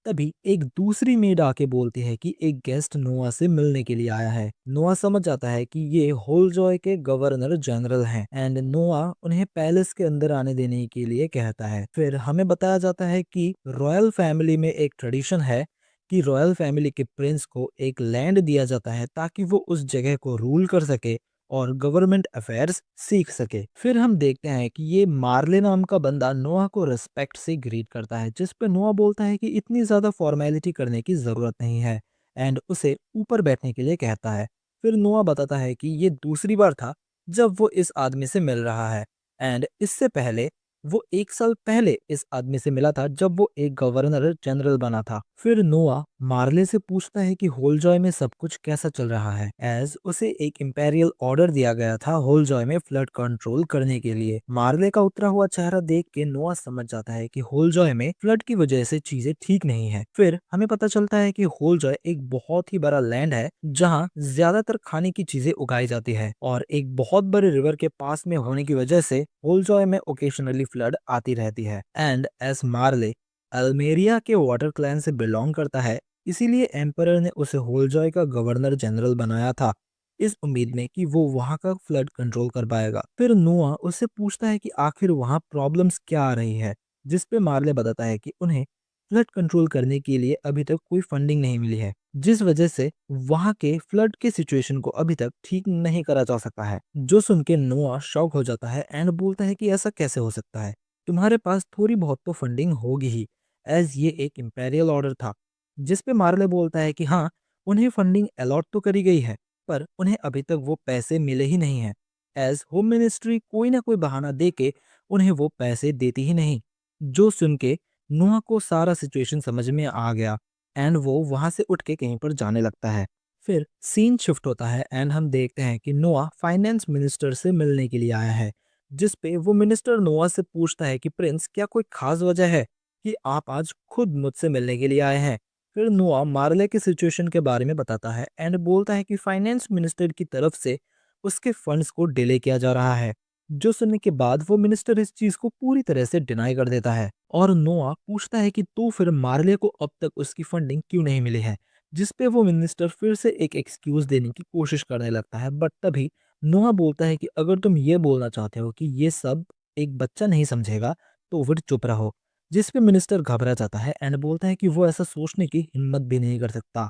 तभी एक दूसरी मेड आके बोलती है कि एक गेस्ट नोआ से मिलने के लिए आया है। नोआ समझ जाता है कि ये होलजॉय के गवर्नर जनरल हैं एंड नोआ उन्हें पैलेस के अंदर आने देने के लिए कहता है। फिर हमें बताया जाता है कि रॉयल फैमिली में एक ट्रेडिशन है कि रॉयल फैमिली के प्रिंस को एक लैंड दिया जाता है ताकि वो उस जगह को रूल कर सके और गवर्नमेंट अफेयर्स सीख सके। फिर हम देखते हैं कि ये मार्ले नाम का बंदा नोआ को रिस्पेक्ट से ग्रीट करता है, जिस पे नोआ बोलता है कि इतनी ज्यादा फॉर्मेलिटी करने की जरूरत नहीं है एंड उसे ऊपर बैठने के लिए कहता है। फिर नोआ बताता है कि ये दूसरी बार था जब वो इस आदमी से मिल रहा है एंड इससे पहले वो 1 साल पहले इस आदमी से मिला था जब वो एक गवर्नर जनरल बना था। फिर नोआ मार्ले से पूछता है कि होलजॉय में सब कुछ कैसा चल रहा है, एज उसे एक इंपेरियल ऑर्डर दिया गया था होलजॉय में फ्लड कंट्रोल करने के लिए। मार्ले का उतरा हुआ चेहरा देख के नोआ समझ जाता है कि होलजॉय में फ्लड की वजह से चीजें ठीक नहीं है। फिर हमें पता चलता है कि होलजॉय एक बहुत ही बड़ा लैंड है जहाँ ज्यादातर खाने की चीजें उगाई जाती है और एक बहुत बड़े रिवर के पास में होने की वजह से होलजॉय में ओकेशनली फ्लड आती रहती है एंड एस मार्ले अल्मेरिया के वाटर क्लैन से बिलोंग करता है, इसीलिए एम्परर ने उसे होलजॉय का गवर्नर जनरल बनाया था, इस उम्मीद में कि वो वहां का फ्लड कंट्रोल कर पाएगा। फिर नोआ उससे पूछता है कि आखिर वहां प्रॉब्लम्स क्या आ रही है, जिस पे मार्ले बताता है कि उन्हें फ्लड कंट्रोल करने के लिए अभी तक कोई फंडिंग नहीं मिली है, जिस वजह से वहां के फ्लड के सिचुएशन को अभी तक ठीक नहीं करा जा सका है। जो सुन के नोआ शॉक हो जाता है एंड बोलता है कि ऐसा कैसे हो सकता है, तुम्हारे पास थोड़ी बहुत तो फंडिंग होगी ही, एज ये एक इम्पेरियल ऑर्डर था। जिस पे मार्ले बोलता है कि हाँ, उन्हें फंडिंग अलॉट तो करी गई है, पर उन्हें अभी तक वो पैसे मिले ही नहीं हैं, एज होम मिनिस्ट्री कोई ना कोई बहाना दे के उन्हें वो पैसे देती ही नहीं। जो सुन के नोआ को सारा सिचुएशन समझ में आ गया एंड वो वहां से उठ के कहीं पर जाने लगता है। फिर सीन शिफ्ट होता है एंड हम देखते हैं कि नोआ फाइनेंस मिनिस्टर से मिलने के लिए आया है, जिस पे वो मिनिस्टर नोआ से पूछता है कि प्रिंस, क्या कोई खास वजह है कि आप आज खुद मुझसे मिलने के लिए आए हैं। फिर नोआ मार्ले के सिचुएशन के बारे में बताता है एंड बोलता है कि फाइनेंस मिनिस्टर की तरफ से उसके फंड्स को डिले किया जा रहा है। जो सुनने के बाद वो मिनिस्टर इस चीज को पूरी तरह से डिनाई कर देता है और नोआ पूछता है कि तो फिर मार्ले को अब तक उसकी फंडिंग क्यों नहीं मिली है, जिस पे वो मिनिस्टर फिर से एक एक्सक्यूज देने की कोशिश करने लगता है। बट तभी नोआ बोलता है कि अगर तुम ये बोलना चाहते हो कि ये सब एक बच्चा नहीं समझेगा तो फिर चुप रहो। जिस पे मिनिस्टर घबरा जाता है एंड बोलता है कि वो ऐसा सोचने की हिम्मत भी नहीं कर सकता।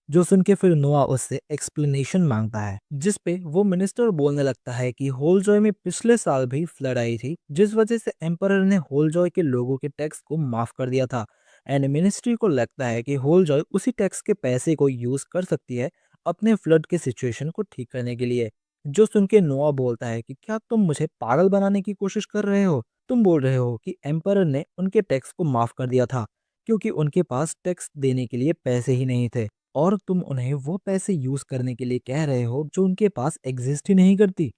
जो सुन के फिर नोआ उससे एक्सप्लेनेशन मांगता है, जिस पे वो मिनिस्टर बोलने लगता है कि होलजॉय में पिछले साल भी फ्लड आई थी, जिस वजह से एम्परर ने होलजॉय के लोगों के टैक्स को माफ कर दिया था। एंड मिनिस्ट्री को लगता है कि होलजॉय उसी टैक्स के पैसे को यूज कर सकती है अपने फ्लड के सिचुएशन को ठीक करने के लिए। जो सुन के नोआ बोलता है कि क्या तुम मुझे पागल बनाने की कोशिश कर रहे हो? तुम बोल रहे हो कि एम्परर ने उनके टैक्स को माफ कर दिया था क्योंकि उनके पास टैक्स देने के लिए पैसे ही नहीं थे, और तुम उन्हें वो पैसे यूज करने के लिए कह रहे हो जो उनके पास एग्जिस्ट ही नहीं करती।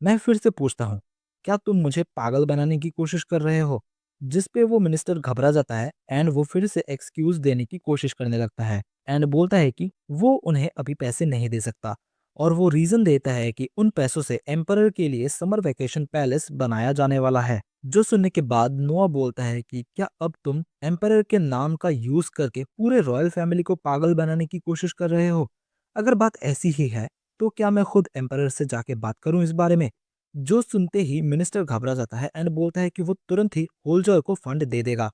मैं फिर से पूछता हूँ, क्या तुम मुझे पागल बनाने की कोशिश कर रहे हो? जिस पे वो मिनिस्टर घबरा जाता है एंड वो फिर से एक्सक्यूज देने की कोशिश करने लगता है एंड बोलता है कि वो उन्हें अभी पैसे नहीं दे सकता, और वो रीजन देता है कि उन पैसों से एम्परर के लिए समर वेकेशन पैलेस बनाया जाने वाला है। जो सुनने के बाद नोआ बोलता है कि क्या अब तुम एम्परर के नाम का यूज करके पूरे रॉयल फैमिली को पागल बनाने की कोशिश कर रहे हो? अगर बात ऐसी ही है तो क्या मैं खुद एम्परर से जाके बात करूं इस बारे में? जो सुनते ही मिनिस्टर घबरा जाता है एंड बोलता है कि वो तुरंत ही होलजॉय को फंड दे देगा।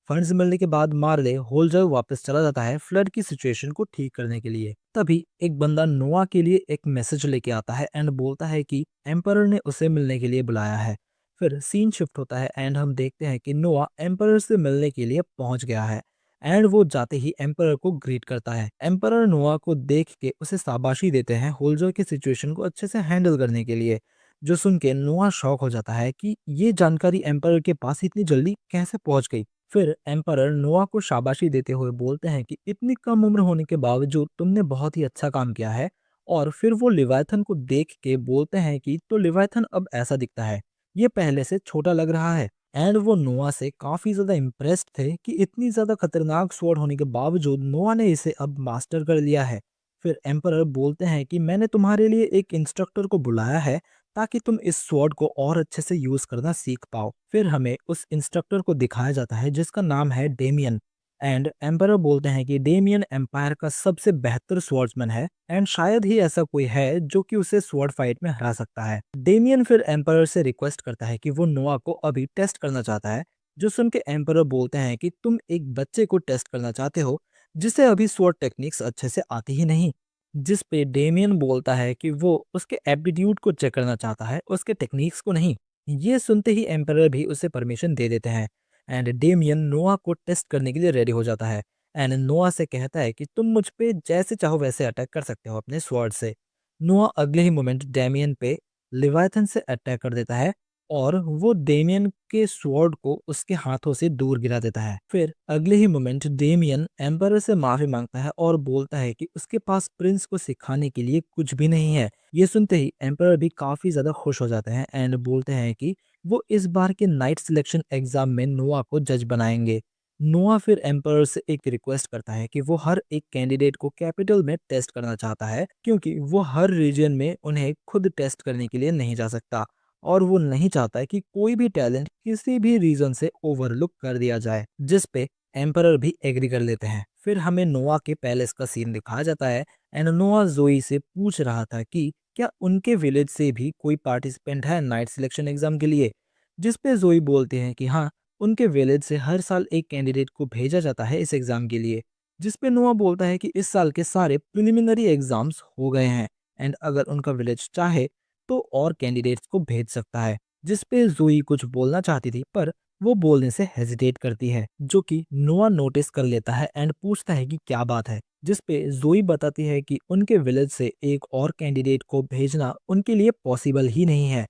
फंड्स मिलने के बाद मार्ले होलजॉय वापस चला जाता है फ्लड की सिचुएशन को ठीक करने के लिए। तभी एक बंदा नोआ के लिए एक मैसेज लेके आता है एंड बोलता है कि एम्परर ने उसे मिलने के लिए बुलाया है। फिर सीन शिफ्ट होता है एंड हम देखते हैं कि नोआ एम्परर से मिलने के लिए पहुंच गया है एंड वो जाते ही एम्परर को ग्रीट करता है। एम्परर नोआ को देख के उसे शाबाशी देते हैं होलजॉय के सिचुएशन को अच्छे से हैंडल करने के लिए। जो सुन के नोआ शॉक हो जाता है कि ये जानकारी एम्परर के पास इतनी जल्दी कैसे पहुंच गई। फिर एम्परर नोआ को शाबाशी देते हुए बोलते हैं कि इतनी कम उम्र होने के बावजूद तुमने बहुत ही अच्छा काम किया है। और फिर वो लिवायथन को देख के बोलते हैं कि तो लिवायथन अब ऐसा दिखता है, ये पहले से छोटा लग रहा है। एंड वो नोआ से काफी ज्यादा इम्प्रेस्ड थे कि इतनी ज्यादा खतरनाक स्वॉर्ड होने के बावजूद नोआ ने इसे अब मास्टर कर लिया है। फिर एम्परर बोलते हैं कि मैंने तुम्हारे लिए एक इंस्ट्रक्टर को बुलाया है ताकि तुम इस स्वॉर्ड को और अच्छे से यूज करना सीख पाओ। फिर हमें उस इंस्ट्रक्टर को दिखाया जाता है जिसका नाम है डेमियन। एंड एम्परर बोलते हैं कि डेमियन एम्पायर का सबसे बेहतर स्वॉर्ड्समैन है एंड शायद ही ऐसा कोई है जो कि उसे स्वॉर्ड फाइट में हरा सकता है। डेमियन फिर एम्परर से रिक्वेस्ट करता है कि वो नोआ को अभी टेस्ट करना चाहता है। जो सुन के एम्परर बोलते हैं कि तुम एक बच्चे को टेस्ट करना चाहते हो जिसे अभी स्वॉर्ड टेक्निक्स अच्छे से आती ही नहीं। जिस पे डेमियन बोलता है कि वो उसके एप्टीट्यूड को चेक करना चाहता है, उसके टेक्निक्स को नहीं। ये सुनते ही एम्परर भी उसे परमिशन दे देते हैं एंड डेमियन नोआ को टेस्ट करने के लिए रेडी हो जाता है एंड नोआ से कहता है कि तुम मुझ पे जैसे चाहो वैसे अटैक कर सकते हो अपने स्वॉर्ड से। नोआ अगले ही मोमेंट डेमियन पे लिवायथन से अटैक कर देता है और वो डेमियन के स्वॉर्ड को उसके हाथों से दूर गिरा देता है। फिर अगले ही मोमेंट डेमियन एम्परर से माफी मांगता है और बोलता है कि उसके पास प्रिंस को सिखाने के लिए कुछ भी नहीं है। ये सुनते ही एम्परर भी काफी ज्यादा खुश हो जाते हैं एंड बोलते हैं कि वो इस बार के नाइट सिलेक्शन एग्जाम में नोआ को जज बनाएंगे। नोआ फिर एम्परर से एक रिक्वेस्ट करता है कि वो हर एक कैंडिडेट को कैपिटल में टेस्ट करना चाहता है क्योंकि वो हर रीजन में उन्हें खुद टेस्ट करने के लिए नहीं जा सकता, और वो नहीं चाहता है कि कोई भी टैलेंट किसी भी रीजन से ओवरलुक कर दिया जाए। जिस पे एम्परर भी एग्री कर लेते हैं। फिर हमें नोआ के पैलेस का सीन दिखाया जाता है एंड नोआ जोई से पूछ रहा था कि क्या उनके विलेज से भी कोई पार्टिसिपेंट है नाइट सिलेक्शन एग्जाम के लिए। जिस पे जोई बोलते हैं कि हाँ, उनके विलेज से हर साल एक कैंडिडेट को भेजा जाता है इस एग्जाम के लिए। जिस पे नोआ बोलता है कि इस साल के सारे प्रिलिमिनरी एग्जाम्स हो गए हैं एंड अगर उनका विलेज चाहे तो और कैंडिडेट्स को भेज सकता है। जिस पे जोई कुछ बोलना चाहती थी पर वो बोलने से हेजिटेट करती है, जो कि नोआ नोटिस कर लेता है एंड पूछता है कि क्या बात है। जिस पे जोई बताती है कि उनके विलेज से एक और कैंडिडेट को भेजना उनके लिए पॉसिबल ही नहीं है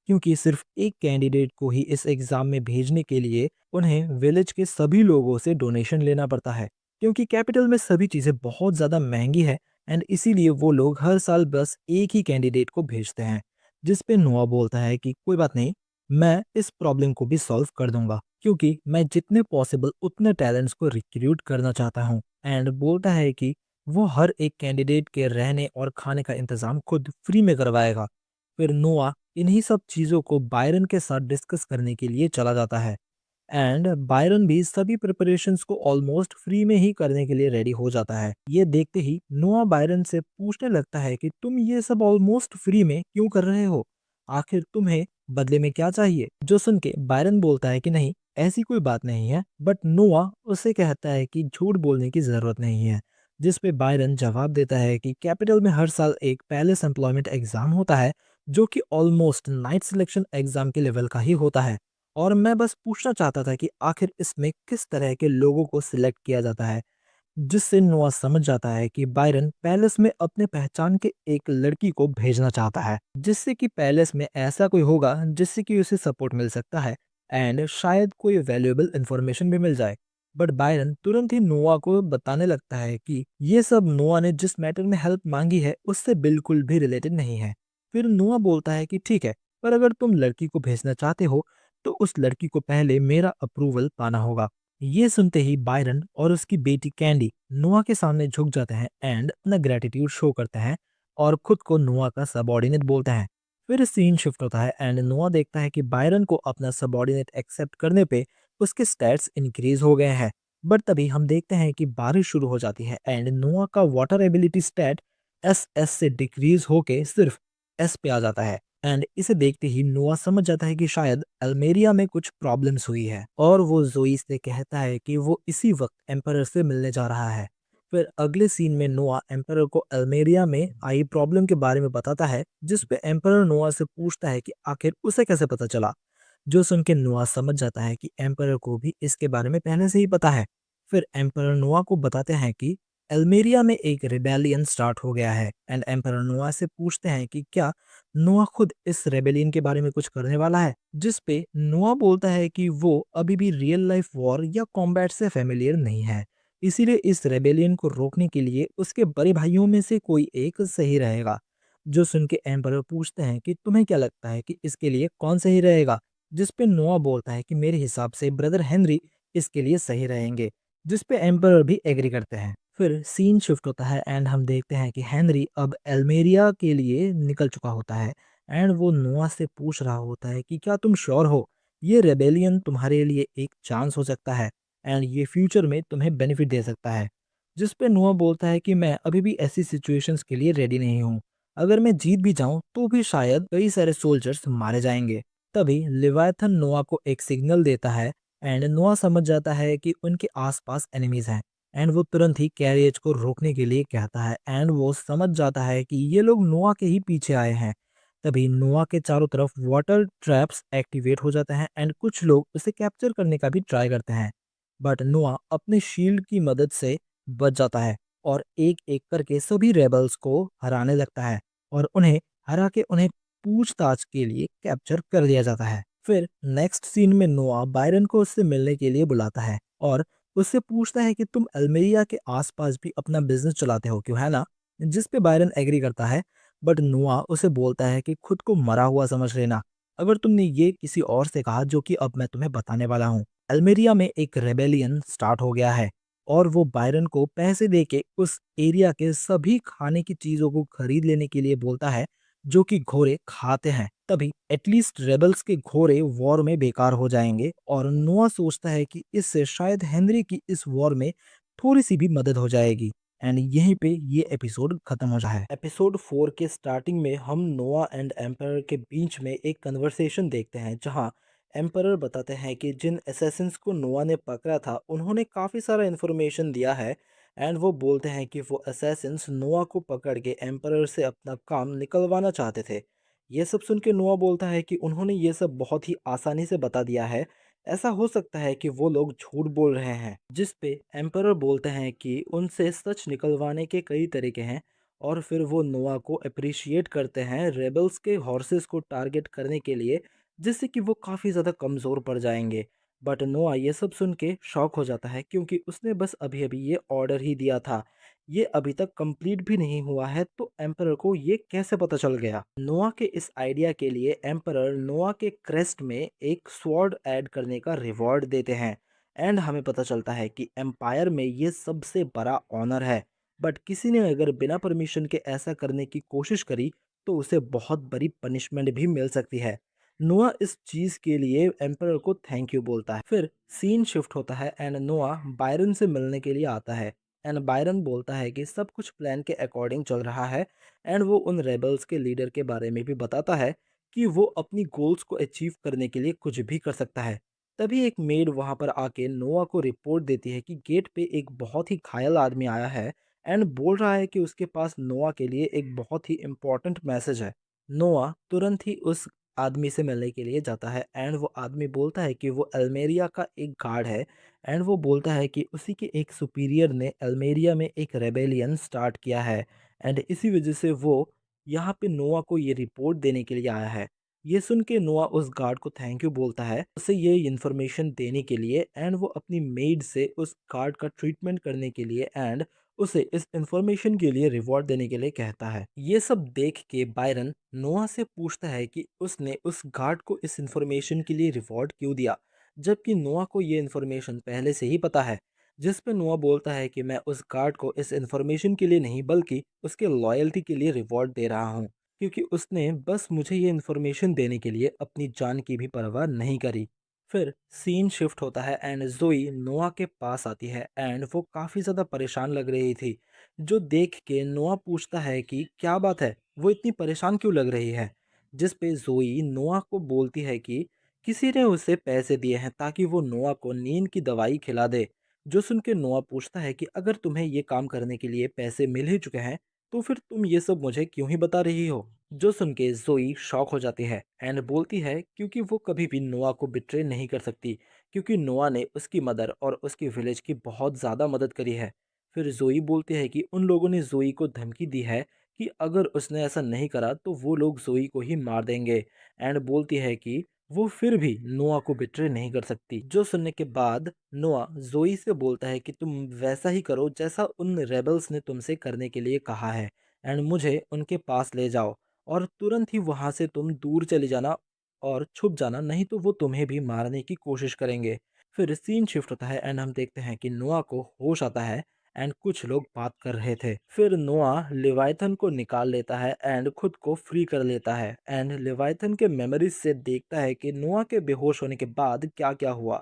क्योंकि सिर्फ एक कैंडिडेट को ही इस एग्जाम में भेजने के लिए उन्हें विलेज के सभी लोगों से डोनेशन लेना पड़ता है क्योंकि कैपिटल में सभी चीजें बहुत ज्यादा महंगी है एंड इसीलिए वो लोग हर साल बस एक ही कैंडिडेट को भेजते हैं। जिस पे नोआ बोलता है कि कोई बात नहीं, मैं इस प्रॉब्लम को भी सॉल्व कर दूंगा क्योंकि मैं जितने पॉसिबल उतने टैलेंट्स को रिक्रूट करना चाहता हूँ। एंड बोलता है कि वो हर एक कैंडिडेट के रहने और खाने का इंतजाम खुद फ्री में करवाएगा। फिर नोआ इन्हीं सब चीज़ों को बायरन के साथ डिस्कस करने के लिए चला जाता है एंड बायरन भी सभी प्रिपरेशंस को ऑलमोस्ट फ्री में ही करने के लिए रेडी हो जाता है। ये देखते ही नोआ बायरन से पूछने लगता है कि तुम ये सब ऑलमोस्ट फ्री में क्यों कर रहे हो। आखिर तुम्हें बदले में क्या चाहिए? जो सुन के बायरन बोलता है कि नहीं, ऐसी कोई बात नहीं है, बट नोआ उसे कहता है कि झूठ बोलने की जरूरत नहीं है। जिस पे बायरन जवाब देता है कि कैपिटल में हर साल एक पैलेस एम्प्लॉयमेंट एग्जाम होता है, जो कि ऑलमोस्ट नाइट सिलेक्शन एग्जाम के लेवल का ही होता है, और मैं बस पूछना चाहता था कि आखिर इसमें किस तरह के लोगों को सिलेक्ट किया जाता है। जिससे नोआ समझ जाता है कि बायरन पैलेस में अपने पहचान के एक लड़की को भेजना चाहता है, जिससे कि पैलेस में ऐसा कोई होगा जिससे कि उसे सपोर्ट मिल सकता है एंड शायद कोई वैल्यूएबल इंफॉर्मेशन भी मिल जाए। बट बायरन तुरंत ही नोआ को बताने लगता है कि ये सब नोआ ने जिस मैटर में हेल्प मांगी है उससे बिल्कुल भी रिलेटेड नहीं है। फिर नोआ बोलता है कि ठीक है, पर अगर तुम लड़की को भेजना चाहते हो तो उस लड़की को पहले मेरा अप्रूवल पाना होगा। ये सुनते ही बायरन और उसकी बेटी कैंडी नोआ के सामने झुक जाते हैं एंड अपना ग्रेटिट्यूड शो करते हैं और खुद को नोआ का सबऑर्डिनेट बोलते हैं। फिर सीन शिफ्ट होता है एंड नोआ देखता है कि बायरन को अपना सबऑर्डिनेट एक्सेप्ट करने पे उसके स्टैट्स इंक्रीज हो गए हैं। बट तभी हम देखते हैं कि बारिश शुरू हो जाती है एंड नोआ का वाटर एबिलिटी स्टैट एस से डिक्रीज होके सिर्फ एस पे आ जाता है। एंड इसे देखते ही नोआ समझ जाता है कि शायद अल्मेरिया में कुछ प्रॉब्लम्स हुई है, और वो जोई से कहता है कि वो इसी वक्त एम्परर से मिलने जा रहा है। फिर अगले सीन में नोआ एम्परर को अल्मेरिया में आई प्रॉब्लम के बारे में बताता है, जिस पे एम्परर नोआ से पूछता है कि आखिर उसे कैसे पता चला। जो सुन के नोआ समझ जाता है कि एम्परर को भी इसके बारे में पहले से ही पता है। फिर एम्परर नोआ को बताते हैं कि एल्मेरिया में एक रिबेलियन स्टार्ट हो गया है एंड एम्परर नोआ से पूछते हैं कि क्या नोआ खुद इस रेबेलियन के बारे में कुछ करने वाला है। जिस पे नोआ बोलता है कि वो अभी भी रियल लाइफ वॉर या कॉम्बैट से फेमिलियर नहीं है, इसीलिए इस रेबेलियन को रोकने के लिए उसके बड़े भाइयों में से कोई एक सही रहेगा। जो सुन के एम्परर पूछते हैं कि तुम्हें क्या लगता है कि इसके लिए कौन सही रहेगा। जिस पे नोआ बोलता है कि मेरे हिसाब से ब्रदर हेनरी इसके लिए सही रहेंगे। जिस पे एम्परर भी एग्री करते हैं। फिर सीन शिफ्ट होता है एंड हम देखते हैं कि हेनरी अब एल्मेरिया के लिए निकल चुका होता है एंड वो नोआ से पूछ रहा होता है कि क्या तुम श्योर हो, ये रेबेलियन तुम्हारे लिए एक चांस हो सकता है एंड ये फ्यूचर में तुम्हें बेनिफिट दे सकता है। जिस पे नोआ बोलता है कि मैं अभी भी ऐसी सिचुएशंस के लिए रेडी नहीं हूँ, अगर मैं जीत भी जाऊं तो भी शायद कई सारे सोल्जर्स मारे जाएंगे। तभी लिवायथन नोआ को एक सिग्नल देता है एंड नोआ समझ जाता है कि उनके आसपास एनिमीज हैं एंड वो तुरंत ही कैरियज को रोकने के लिए कहता है एंड वो समझ जाता है कि ये लोग नोआ के ही पीछे आए हैं। तभी नोआ के चारों तरफ वाटर ट्रैप्स एक्टिवेट हो जाते हैं एंड कुछ लोग उसे कैप्चर करने का भी ट्राई करते हैं, बट नोआ अपने शील्ड की मदद से बच जाता है और एक एक करके सभी रेबल्स को हराने लगता है और उन्हें हरा के उन्हें पूछताछ के लिए कैप्चर कर दिया जाता है। फिर नेक्स्ट सीन में नोआ बायरन को उससे मिलने के लिए बुलाता है और उससे पूछता है कि तुम अल्मेरिया के आसपास भी अपना बिजनेस चलाते हो क्यों, है ना। जिस पे बायरन एग्री करता है, बट नोआ उसे बोलता है कि खुद को मरा हुआ समझ लेना अगर तुमने ये किसी और से कहा, जो कि अब मैं तुम्हें बताने वाला हूँ। अल्मेरिया में एक रेबेलियन स्टार्ट हो गया है और वो बायरन को पैसे देके उस एरिया के सभी खाने की चीजों को खरीद लेने के लिए बोलता है जो कि घोड़े खाते हैं। तभी एटलीस्ट रेबल्स के घोड़े वॉर में बेकार हो जाएंगे और नोआ सोचता है कि इससे शायद हेनरी की इस वॉर में थोड़ी सी भी मदद हो जाएगी। एंड यहीं पे ये एपिसोड खत्म हो जाता है। एपिसोड 4 के स्टार्टिंग में हम नोआ एंड एम्परर के बीच में एक कन्वर्सेशन देखते हैं, जहां एम्परर बताते हैं कि जिन असैसिन्स को नोआ ने पकड़ा था उन्होंने काफ़ी सारा इन्फॉर्मेशन दिया है एंड वो बोलते हैं कि वो असैसिन्स नोआ को पकड़ के एम्परर से अपना काम निकलवाना चाहते थे। ये सब सुन के नोआ बोलता है कि उन्होंने ये सब बहुत ही आसानी से बता दिया है, ऐसा हो सकता है कि वो लोग झूठ बोल रहे हैं। जिस पे एम्परर बोलते हैं कि उनसे सच निकलवाने के कई तरीके हैं और फिर वो नोआ को अप्रिशिएट करते हैं रेबल्स के हॉर्सेस को टारगेट करने के लिए, जिससे कि वो काफ़ी ज़्यादा कमज़ोर पड़ जाएंगे। बट नोआ ये सब सुन के शॉक हो जाता है, क्योंकि उसने बस अभी अभी ये ऑर्डर ही दिया था, ये अभी तक कंप्लीट भी नहीं हुआ है, तो एम्परर को ये कैसे पता चल गया। नोआ के इस आइडिया के लिए एम्परर नोआ के क्रेस्ट में एक स्वॉर्ड ऐड करने का रिवॉर्ड देते हैं एंड हमें पता चलता है कि एम्पायर में ये सबसे बड़ा ऑनर है। बट किसी ने अगर बिना परमिशन के ऐसा करने की कोशिश करी तो उसे बहुत बड़ी पनिशमेंट भी मिल सकती है। नोआ इस चीज के लिए एम्परर को थैंक यू बोलता है। फिर सीन शिफ्ट होता है एंड नोआ बायरन से मिलने के लिए आता है एंड बायरन बोलता है कि सब कुछ प्लान के अकॉर्डिंग चल रहा है एंड वो उन रेबल्स के लीडर के बारे में भी बताता है कि वो अपनी गोल्स को अचीव करने के लिए कुछ भी कर सकता है। तभी एक मेड वहां पर आके नोआ को रिपोर्ट देती है कि गेट पे एक बहुत ही घायल आदमी आया है एंड बोल रहा है कि उसके पास नोआ के लिए एक बहुत ही इम्पोर्टेंट मैसेज है। नोआ तुरंत ही उस आदमी से मिलने के लिए जाता है एंड वो आदमी बोलता है कि वो अल्मेरिया का एक गार्ड है एंड वो बोलता है कि उसी के एक सुपीरियर ने अल्मेरिया में एक रेबेलियन स्टार्ट किया है एंड इसी वजह से वो यहाँ पे नोआ को ये रिपोर्ट देने के लिए आया है। ये सुन के नोआ उस गार्ड को थैंक यू बोलता है उसे ये इन्फॉर्मेशन देने के लिए एंड वो अपनी मेड से उस गार्ड का ट्रीटमेंट करने के लिए एंड उसे इस इन्फॉर्मेशन के लिए रिवॉर्ड देने के लिए कहता है। ये सब देख के बायरन नोआ से पूछता है कि उसने उस गार्ड को इस इन्फॉर्मेशन के लिए रिवॉर्ड क्यों दिया, जबकि नोआ को ये इन्फॉर्मेशन पहले से ही पता है। जिस पे नोआ बोलता है कि मैं उस गार्ड को इस इन्फॉर्मेशन के लिए नहीं बल्कि उसके लॉयल्टी के लिए रिवॉर्ड दे रहा हूँ, क्योंकि उसने बस मुझे ये इन्फॉर्मेशन देने के लिए अपनी जान की भी परवाह नहीं करी। फिर सीन शिफ्ट होता है एंड जोई नोआ के पास आती है एंड वो काफ़ी ज़्यादा परेशान लग रही थी, जो देख के नोआ पूछता है कि क्या बात है, वो इतनी परेशान क्यों लग रही है। जिस पे जोई नोआ को बोलती है कि किसी ने उसे पैसे दिए हैं ताकि वो नोआ को नींद की दवाई खिला दे। जो सुन के नोआ पूछता है कि अगर तुम्हें ये काम करने के लिए पैसे मिल ही चुके हैं तो फिर तुम ये सब मुझे क्यों ही बता रही हो। जो सुन के जोई शॉक हो जाती है एंड बोलती है क्योंकि वो कभी भी नोआ को बिट्रे नहीं कर सकती, क्योंकि नोआ ने उसकी मदर और उसकी विलेज की बहुत ज़्यादा मदद करी है। फिर जोई बोलती है कि उन लोगों ने जोई को धमकी दी है कि अगर उसने ऐसा नहीं करा तो वो लोग जोई को ही मार देंगे एंड बोलती है कि वो फिर भी नोआ को बिट्रे नहीं कर सकती। जो सुनने के बाद नोआ जोई से बोलता है कि तुम वैसा ही करो जैसा उन रेबल्स ने तुमसे करने के लिए कहा है एंड मुझे उनके पास ले जाओ और तुरंत ही वहां से तुम दूर चले जाना और छुप जाना, नहीं तो वो तुम्हें भी मारने की कोशिश करेंगे। फिर सीन शिफ्ट होता है एंड हम देखते हैं कि नोआ को होश आता है एंड कुछ लोग बात कर रहे थे। फिर नोआ लिवाइथन को निकाल लेता है एंड खुद को फ्री कर लेता है एंड लिवाइथन के मेमोरीज से देखता है कि नोआ के बेहोश होने के बाद क्या क्या हुआ।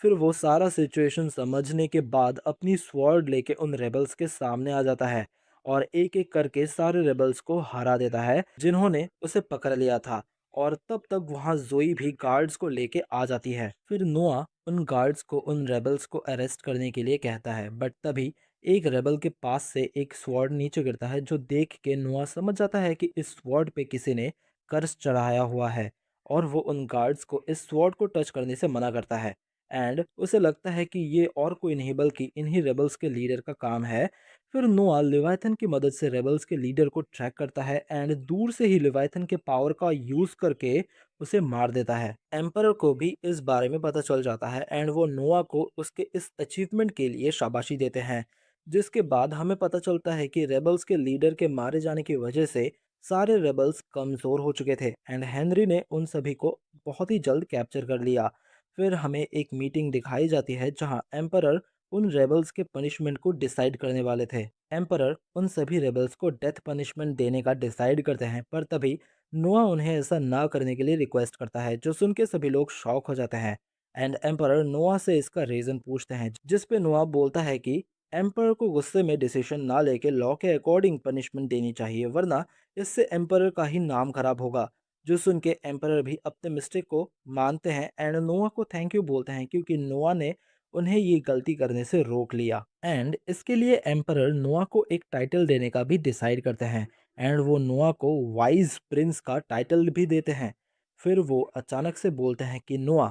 फिर वो सारा सिचुएशन समझने के बाद अपनी स्वॉर्ड लेके उन रेबल्स के सामने आ जाता है और एक एक करके सारे रेबल्स को हरा देता है जिन्होंने उसे पकड़ लिया था। और तब तक वहां जोई भी गार्ड्स को लेके आ जाती है। फिर नोआ उन गार्ड्स को उन रेबल्स को अरेस्ट करने के लिए कहता है, बट तभी एक रेबल के पास से एक स्वॉर्ड नीचे गिरता है, जो देख के नोआ समझ जाता है कि इस स्वॉर्ड पे किसी ने कर्स चढ़ाया हुआ है और वो उन गार्ड्स को इस स्वॉर्ड को टच करने से मना करता है एंड उसे लगता है कि ये और कोई नहीं बल्कि इन्हीं रेबल्स के लीडर का काम है। फिर नोआ लिवाइथन की मदद से रेबल्स के लीडर को ट्रैक करता है एंड दूर से ही लिवाइथन के पावर का यूज करके उसे मार देता है। एम्परर को भी इस बारे में पता चल जाता है एंड वो नोआ को उसके इस अचीवमेंट के लिए शाबाशी देते हैं। जिसके बाद हमें पता चलता है कि रेबल्स के लीडर के मारे जाने की वजह से सारे रेबल्स कमज़ोर हो चुके थे एंड हेनरी ने उन सभी को बहुत ही जल्द कैप्चर कर लिया। फिर हमें एक मीटिंग दिखाई जाती है जहां एम्परर उन रेबल्स के पनिशमेंट को डिसाइड करने वाले थे। एम्परर उन सभी रेबल्स को डेथ पनिशमेंट देने का डिसाइड करते हैं, पर तभी नोआ उन्हें ऐसा ना करने के लिए रिक्वेस्ट करता है, जो सुन के सभी लोग शॉक हो जाते हैं एंड एम्परर नोआ से इसका रीज़न पूछते हैं, जिस पे नोआ बोलता है कि एम्परर को गुस्से में डिसीजन ना लेके लॉ के अकॉर्डिंग पनिशमेंट देनी चाहिए, वरना इससे एम्परर का ही नाम खराब होगा। जो सुन के एम्परर भी अपने मिस्टेक को मानते हैं एंड नोआ को थैंक यू बोलते हैं, क्योंकि नोआ ने उन्हें ये गलती करने से रोक लिया एंड इसके लिए एम्परर नोआ को एक टाइटल देने का भी डिसाइड करते हैं एंड वो नोआ को वाइज प्रिंस का टाइटल भी देते हैं। फिर वो अचानक से बोलते हैं कि नोआ,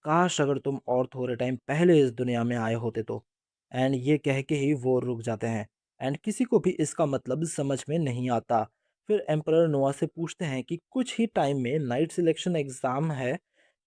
काश अगर तुम और थोड़े टाइम पहले इस दुनिया में आए होते तो। एंड ये कह के ही वो रुक जाते हैं एंड किसी को भी इसका मतलब समझ में नहीं आता। फिर एम्परर नोआ से पूछते हैं कि कुछ ही टाइम में नाइट सिलेक्शन एग्जाम है,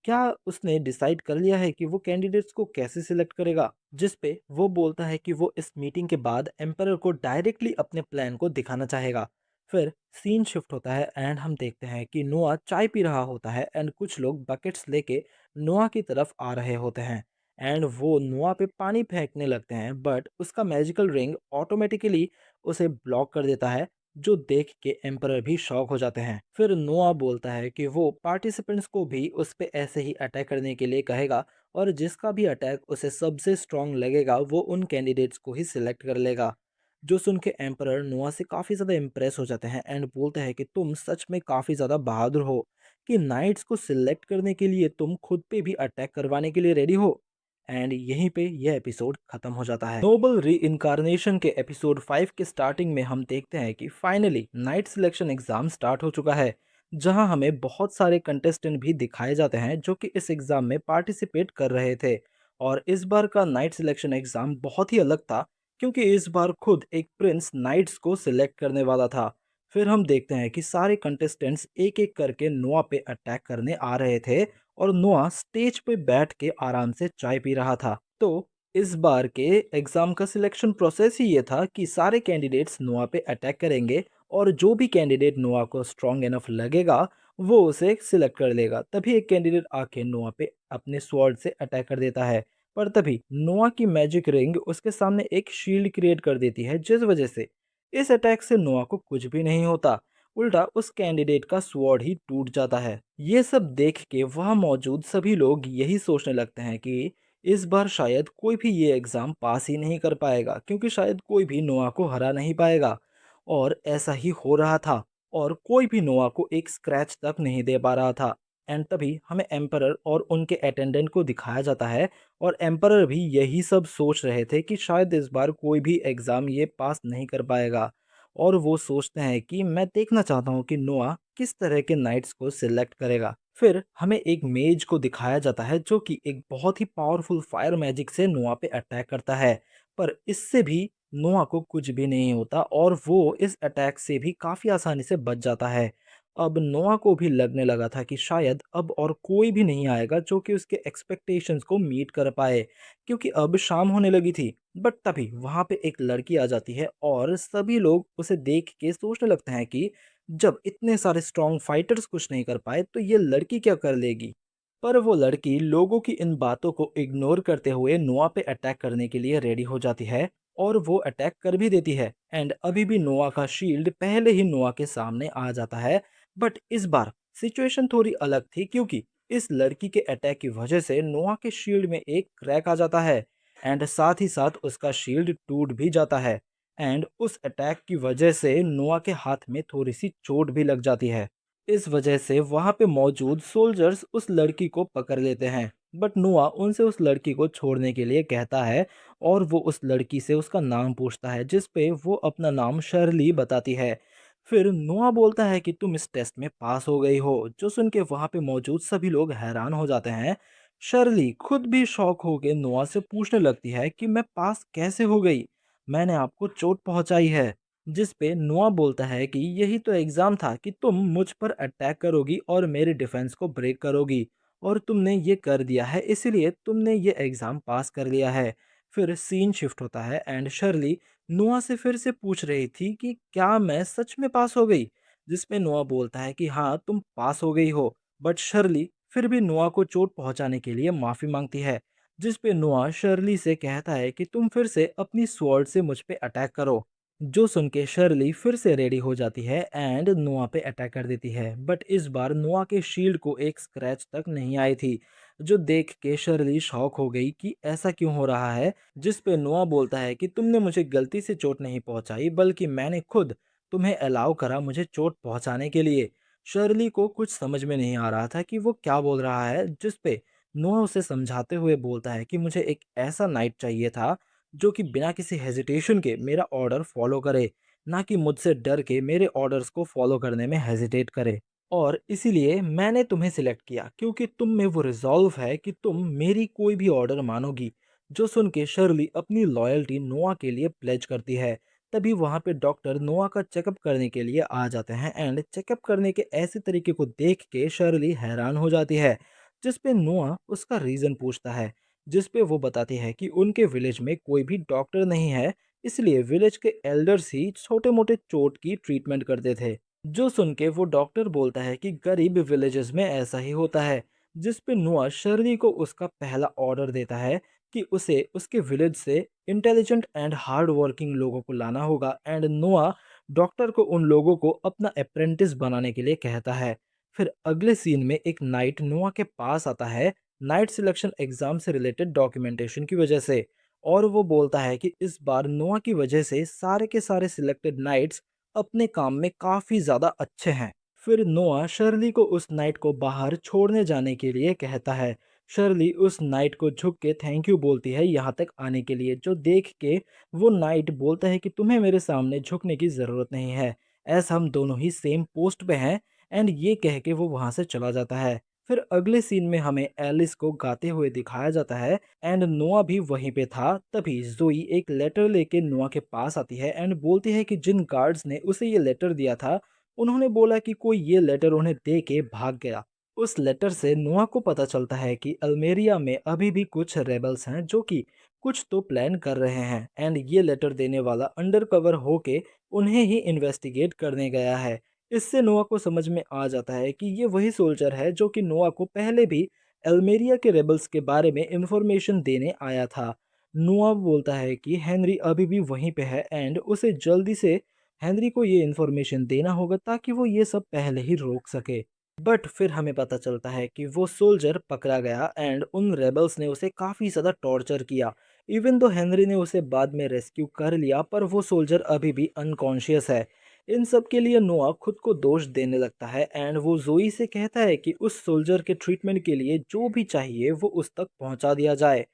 क्या उसने डिसाइड कर लिया है कि वो कैंडिडेट्स को कैसे सिलेक्ट करेगा। जिस पे वो बोलता है कि वो इस मीटिंग के बाद एम्परर को डायरेक्टली अपने प्लान को दिखाना चाहेगा। फिर सीन शिफ्ट होता है एंड हम देखते हैं कि नोआ चाय पी रहा होता है एंड कुछ लोग बकेट्स लेके नोआ की तरफ आ रहे होते हैं एंड वो नोआ पे पानी फेंकने लगते हैं, बट उसका मैजिकल रिंग ऑटोमेटिकली उसे ब्लॉक कर देता है, जो देख के एम्परर भी शॉक हो जाते हैं। फिर नोआ बोलता है कि वो पार्टिसिपेंट्स को भी उस पे ऐसे ही अटैक करने के लिए कहेगा और जिसका भी अटैक उसे सबसे स्ट्रांग लगेगा वो उन कैंडिडेट्स को ही सिलेक्ट कर लेगा। जो सुन के एम्परर नोआ से काफ़ी ज़्यादा इम्प्रेस हो जाते हैं एंड बोलते हैं कि तुम सच में काफ़ी ज़्यादा बहादुर हो, कि नाइट्स को सिलेक्ट करने के लिए तुम खुद पे भी अटैक करवाने के लिए रेडी हो। एंड यहीं पे यह एपिसोड खत्म हो जाता है। नोबल री इनकारनेशन के एपिसोड 5 के स्टार्टिंग में हम देखते हैं कि finally night selection exam start हो चुका है, जहां हमें बहुत सारे कंटेस्टेंट भी दिखाए जाते हैं जो कि इस एग्जाम में पार्टिसिपेट कर रहे थे। और इस बार का नाइट सिलेक्शन एग्जाम बहुत ही अलग था, क्योंकि इस बार खुद एक प्रिंस नाइट्स को सिलेक्ट करने वाला था। फिर हम देखते हैं कि सारे कंटेस्टेंट्स एक एक करके नोआ पे अटैक करने आ रहे थे, और नोआ स्टेज पे बैठ के आराम से चाय पी रहा था। तो इस बार के एग्जाम का सिलेक्शन प्रोसेस ही ये था कि सारे कैंडिडेट्स नोआ पे अटैक करेंगे, और जो भी कैंडिडेट नोआ को स्ट्रांग एनफ लगेगा वो उसे सिलेक्ट कर लेगा। तभी एक कैंडिडेट आके नोआ पे अपने स्वॉर्ड से अटैक कर देता है, पर तभी नोआ की मैजिक रिंग उसके सामने एक शील्ड क्रिएट कर देती है, जिस वजह से इस अटैक से नोआ को कुछ भी नहीं होता। उल्टा उस कैंडिडेट का स्वॉर्ड ही टूट जाता है। ये सब देख के वहाँ मौजूद सभी लोग यही सोचने लगते हैं कि इस बार शायद कोई भी ये एग्जाम पास ही नहीं कर पाएगा, क्योंकि शायद कोई भी नोआ को हरा नहीं पाएगा। और ऐसा ही हो रहा था, और कोई भी नोआ को एक स्क्रैच तक नहीं दे पा रहा था। एंड तभी हमें एम्परर और उनके अटेंडेंट को दिखाया जाता है, और एम्परर भी यही सब सोच रहे थे कि शायद इस बार कोई भी एग्ज़ाम ये पास नहीं कर पाएगा। और वो सोचते हैं कि मैं देखना चाहता हूँ कि नोआ किस तरह के नाइट्स को सिलेक्ट करेगा। फिर हमें एक मेज को दिखाया जाता है जो कि एक बहुत ही पावरफुल फायर मैजिक से नोआ पे अटैक करता है, पर इससे भी नोआ को कुछ भी नहीं होता, और वो इस अटैक से भी काफ़ी आसानी से बच जाता है। अब नोआ को भी लगने लगा था कि शायद अब और कोई भी नहीं आएगा जो कि उसके एक्सपेक्टेशंस को मीट कर पाए, क्योंकि अब शाम होने लगी थी। बट तभी वहाँ पे एक लड़की आ जाती है, और सभी लोग उसे देख के सोचने लगते हैं कि जब इतने सारे स्ट्रॉन्ग फाइटर्स कुछ नहीं कर पाए तो ये लड़की क्या कर लेगी। पर वो लड़की लोगों की इन बातों को इग्नोर करते हुए नोआ पे अटैक करने के लिए रेडी हो जाती है, और वो अटैक कर भी देती है। एंड अभी भी नोआ का शील्ड पहले ही नोआ के सामने आ जाता है। बट इस बार सिचुएशन थोड़ी अलग थी, क्योंकि इस लड़की के अटैक की वजह से नोआ के शील्ड में एक क्रैक आ जाता है, एंड साथ ही साथ उसका शील्ड टूट भी जाता है। एंड उस अटैक की वजह से नोआ के हाथ में थोड़ी सी चोट भी लग जाती है। इस वजह से वहां पे मौजूद सोल्जर्स उस लड़की को पकड़ लेते हैं, बट नोआ उनसे उस लड़की को छोड़ने के लिए कहता है, और वो उस लड़की से उसका नाम पूछता है, जिस पे वो अपना नाम शर्ली बताती है। फिर नोआ बोलता है कि तुम इस टेस्ट में पास हो गई हो, जो सुन के वहाँ पे मौजूद सभी लोग हैरान हो जाते हैं। शर्ली खुद भी शॉक हो के नोआ से पूछने लगती है कि मैं पास कैसे हो गई, मैंने आपको चोट पहुंचाई है। जिस पे नोआ बोलता है कि यही तो एग्जाम था कि तुम मुझ पर अटैक करोगी और मेरी डिफेंस को ब्रेक करोगी, और तुमने ये कर दिया है, इसीलिए तुमने ये एग्जाम पास कर लिया है। फिर सीन शिफ्ट होता है, एंड शर्ली नोआ से फिर से पूछ रही थी कि क्या मैं सच में पास हो गई, जिसमें नोआ बोलता है कि हाँ तुम पास हो गई हो। बट शर्ली फिर भी नोआ को चोट पहुंचाने के लिए माफी मांगती है, जिस पे नोआ शर्ली से कहता है कि तुम फिर से अपनी स्वॉर्ड से मुझ पे अटैक करो। जो सुन के शर्ली फिर से रेडी हो जाती है, एंड नोआ पे अटैक कर देती है। बट इस बार नोआ के शील्ड को एक स्क्रैच तक नहीं आई थी, जो देख के शर्ली शॉक हो गई कि ऐसा क्यों हो रहा है। जिस पे नोआ बोलता है कि तुमने मुझे गलती से चोट नहीं पहुंचाई, बल्कि मैंने खुद तुम्हें अलाउ करा मुझे चोट पहुंचाने के लिए। शर्ली को कुछ समझ में नहीं आ रहा था कि वो क्या बोल रहा है, जिस पे नोआ उसे समझाते हुए बोलता है कि मुझे एक ऐसा नाइट चाहिए था जो कि बिना किसी हेजिटेशन के मेरा ऑर्डर फॉलो करे, ना कि मुझसे डर के मेरे ऑर्डर्स को फॉलो करने में हेजिटेट करे। और इसीलिए मैंने तुम्हें सिलेक्ट किया, क्योंकि तुम में वो रिजॉल्व है कि तुम मेरी कोई भी ऑर्डर मानोगी। जो सुन के शर्ली अपनी लॉयल्टी नोआ के लिए प्लेज करती है। तभी वहाँ पे डॉक्टर नोआ का चेकअप करने के लिए आ जाते हैं, एंड चेकअप करने के ऐसे तरीके को देख के शर्ली हैरान हो जाती है। जिस पे नोआ उसका रीज़न पूछता है, जिस पे वो बताती है कि उनके विलेज में कोई भी डॉक्टर नहीं है, इसलिए विलेज के एल्डर्स ही छोटे मोटे चोट की ट्रीटमेंट करते थे। जो सुन के वो डॉक्टर बोलता है कि गरीब विलेजेस में ऐसा ही होता है। जिस पे नुआ शर्ली को उसका पहला ऑर्डर देता है कि उसे उसके विलेज से इंटेलिजेंट एंड हार्ड वर्किंग लोगों को लाना होगा, एंड नुआ डॉक्टर को उन लोगों को अपना अप्रेंटिस बनाने के लिए कहता है। फिर अगले सीन में एक नाइट नुआ के पास आता है, नाइट सिलेक्शन एग्जाम से रिलेटेड डॉक्यूमेंटेशन की वजह से। और वो बोलता है कि इस बार नोआ की वजह से सारे के सारे सिलेक्टेड नाइट्स अपने काम में काफ़ी ज़्यादा अच्छे हैं। फिर नोआ शर्ली को उस नाइट को बाहर छोड़ने जाने के लिए कहता है। शर्ली उस नाइट को झुक के थैंक यू बोलती है यहाँ तक आने के लिए, जो देख के वो नाइट बोलता है कि तुम्हें मेरे सामने झुकने की ज़रूरत नहीं है, ऐसा हम दोनों ही सेम पोस्ट पे हैं। एंड ये कह के वो वहाँ से चला जाता है। फिर अगले सीन में हमें एलिस को गाते हुए दिखाया जाता है एंड नोआ भी वहीं पे था। तभी जोई एक लेटर लेके नोआ के पास आती है एंड बोलती है कि जिन गार्ड्स ने उसे ये लेटर दिया था, उन्होंने बोला कि कोई ये लेटर उन्हें दे के भाग गया। उस लेटर से नोआ को पता चलता है कि अल्मेरिया में अभी भी कुछ रेबल्स हैं जो कि कुछ तो प्लान कर रहे हैं एंड ये लेटर देने वाला अंडरकवर होके उन्हें ही इन्वेस्टिगेट करने गया है। इससे नोआ को समझ में आ जाता है कि ये वही सोल्जर है जो कि नोआ को पहले भी अल्मेरिया के रेबल्स के बारे में इंफॉर्मेशन देने आया था। नोआ बोलता है कि हेनरी अभी भी वहीं पे है एंड उसे जल्दी से हेनरी को ये इन्फॉर्मेशन देना होगा ताकि वो ये सब पहले ही रोक सके। बट फिर हमें पता चलता है कि वो सोल्जर पकड़ा गया एंड उन रेबल्स ने उसे काफ़ी ज़्यादा टॉर्चर किया। इवन दो हेनरी ने उसे बाद में रेस्क्यू कर लिया, पर वो सोल्जर अभी भी अनकॉन्शियस है। इन सब के लिए नोआ खुद को दोष देने लगता है एंड वो जोई से कहता है कि उस सोल्जर के ट्रीटमेंट के लिए जो भी चाहिए वो उस तक पहुंचा दिया जाए।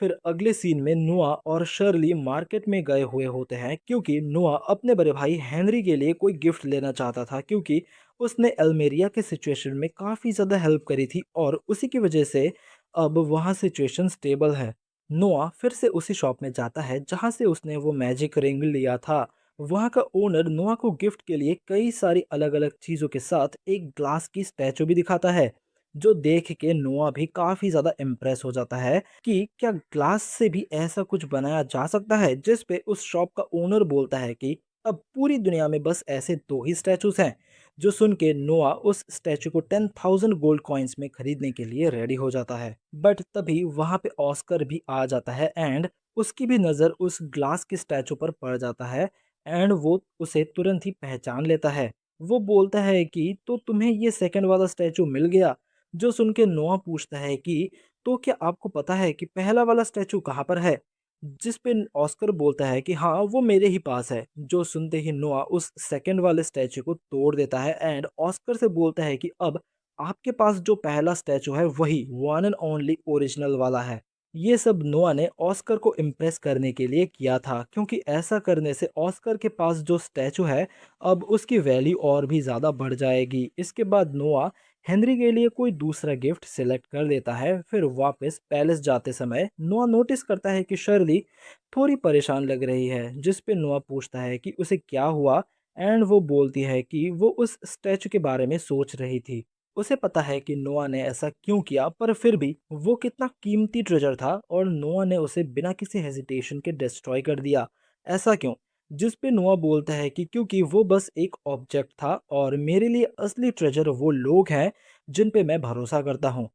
फिर अगले सीन में नोआ और शर्ली मार्केट में गए हुए होते हैं क्योंकि नोआ अपने बड़े भाई हेनरी के लिए कोई गिफ्ट लेना चाहता था, क्योंकि उसने अल्मेरिया के सिचुएशन में काफ़ी ज़्यादा हेल्प करी थी और उसी की वजह से अब वहाँ सिचुएशन स्टेबल है। नोआ फिर से उसी शॉप में जाता है जहाँ से उसने वो मैजिक रिंग लिया था। वहाँ का ओनर नोआ को गिफ्ट के लिए कई सारी अलग अलग चीज़ों के साथ एक ग्लास की स्टैचू भी दिखाता है, जो देख के नोआ भी काफ़ी ज़्यादा इम्प्रेस हो जाता है कि क्या ग्लास से भी ऐसा कुछ बनाया जा सकता है। जिस पे उस शॉप का ओनर बोलता है कि अब पूरी दुनिया में बस ऐसे दो ही स्टैचूज हैं। जो सुन के नोआ उस स्टैचू को 10,000 गोल्ड कॉइन्स में खरीदने के लिए रेडी हो जाता है। बट तभी वहाँ पे ऑस्कर भी आ जाता है एंड उसकी भी नज़र उस ग्लास की स्टैचू पर पड़ जाता है एंड वो उसे तुरंत ही पहचान लेता है। वो बोलता है कि तो तुम्हें ये सेकंड वाला स्टैचू मिल गया। जो सुन के नोआ पूछता है कि तो क्या आपको पता है कि पहला वाला स्टैचू कहाँ पर है? जिस पे ऑस्कर बोलता है कि हाँ वो मेरे ही पास है। जो सुनते ही नोआ उस सेकंड वाले स्टैचू को तोड़ देता है एंड ऑस्कर से बोलता है कि अब आपके पास जो पहला स्टैचू है वही वन एंड ओनली ओरिजिनल वाला है। ये सब नोआ ने ऑस्कर को इम्प्रेस करने के लिए किया था, क्योंकि ऐसा करने से ऑस्कर के पास जो स्टैचू है अब उसकी वैल्यू और भी ज़्यादा बढ़ जाएगी। इसके बाद नोआ हेनरी के लिए कोई दूसरा गिफ्ट सिलेक्ट कर देता है। फिर वापस पैलेस जाते समय नोआ नोटिस करता है कि शर्ली थोड़ी परेशान लग रही है, जिस पे नोआ पूछता है कि उसे क्या हुआ एंड वो बोलती है कि वो उस स्टैचू के बारे में सोच रही थी। उसे पता है कि नोआ ने ऐसा क्यों किया, पर फिर भी वो कितना कीमती ट्रेजर था और नोआ ने उसे बिना किसी हेजिटेशन के डिस्ट्रॉय कर दिया। ऐसा क्यों? जिस पे नोआ बोलता है कि क्योंकि वो बस एक ऑब्जेक्ट था और मेरे लिए असली ट्रेजर वो लोग हैं जिन पे मैं भरोसा करता हूँ।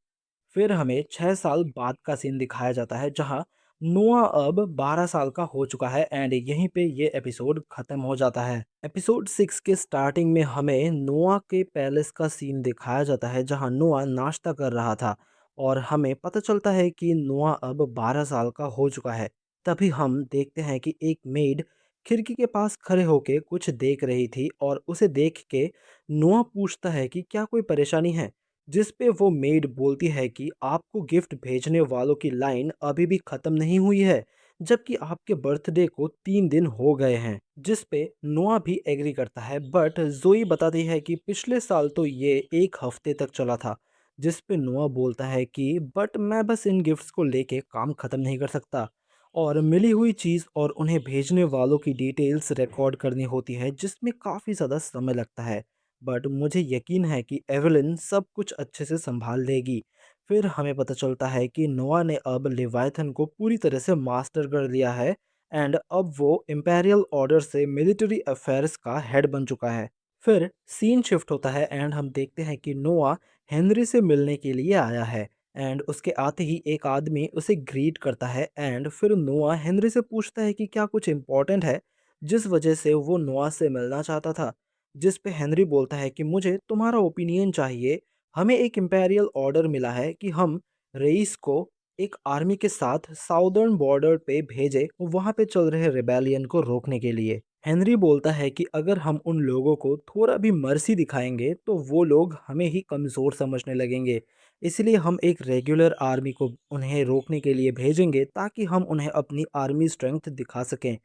फिर हमें 6 साल बाद का सीन दिखाया जाता है जहाँ नोआ अब 12 साल का हो चुका है एंड यहीं पे ये एपिसोड खत्म हो जाता है। एपिसोड 6 के स्टार्टिंग में हमें नोआ के पैलेस का सीन दिखाया जाता है जहाँ नोआ नाश्ता कर रहा था और हमें पता चलता है कि नोआ अब 12 साल का हो चुका है। तभी हम देखते हैं कि एक मेड खिड़की के पास खड़े होके कुछ देख रही थी और उसे देख के नोआ पूछता है कि क्या कोई परेशानी है। जिस पे वो मेड बोलती है कि आपको गिफ्ट भेजने वालों की लाइन अभी भी खत्म नहीं हुई है, जबकि आपके बर्थडे को 3 दिन हो गए हैं। जिस पे नोआ भी एग्री करता है, बट जोई बताती है कि पिछले साल तो ये 1 हफ्ते तक चला था। जिस पे नोआ बोलता है कि बट मैं बस इन गिफ्ट्स को लेके काम खत्म नहीं कर सकता और मिली हुई चीज़ और उन्हें भेजने वालों की डिटेल्स रिकॉर्ड करनी होती है, जिसमें काफ़ी ज़्यादा समय लगता है। बट मुझे यकीन है कि एवेलिन सब कुछ अच्छे से संभाल लेगी। फिर हमें पता चलता है कि नोआ ने अब लेवायथन को पूरी तरह से मास्टर कर लिया है एंड अब वो इम्पेरियल ऑर्डर से मिलिट्री अफेयर्स का हेड बन चुका है। फिर सीन शिफ्ट होता है एंड हम देखते हैं कि नोआ हेनरी से मिलने के लिए आया है एंड उसके आते ही एक आदमी उसे ग्रीट करता है एंड फिर नोआ हेनरी से पूछता है कि क्या कुछ इम्पोर्टेंट है जिस वजह से वो नोआ से मिलना चाहता था। जिस पे हेनरी बोलता है कि मुझे तुम्हारा ओपिनियन चाहिए। हमें एक इम्पेरियल ऑर्डर मिला है कि हम रईस को एक आर्मी के साथ साउदर्न बॉर्डर पे भेजे वहाँ पे चल रहे रिबेलियन को रोकने के लिए। हेनरी बोलता है कि अगर हम उन लोगों को थोड़ा भी मर्सी दिखाएंगे तो वो लोग हमें ही कमज़ोर समझने लगेंगे। इसलिए हम एक रेगुलर आर्मी को उन्हें रोकने के लिए भेजेंगे ताकि हम उन्हें अपनी आर्मी स्ट्रेंथ दिखा सकें।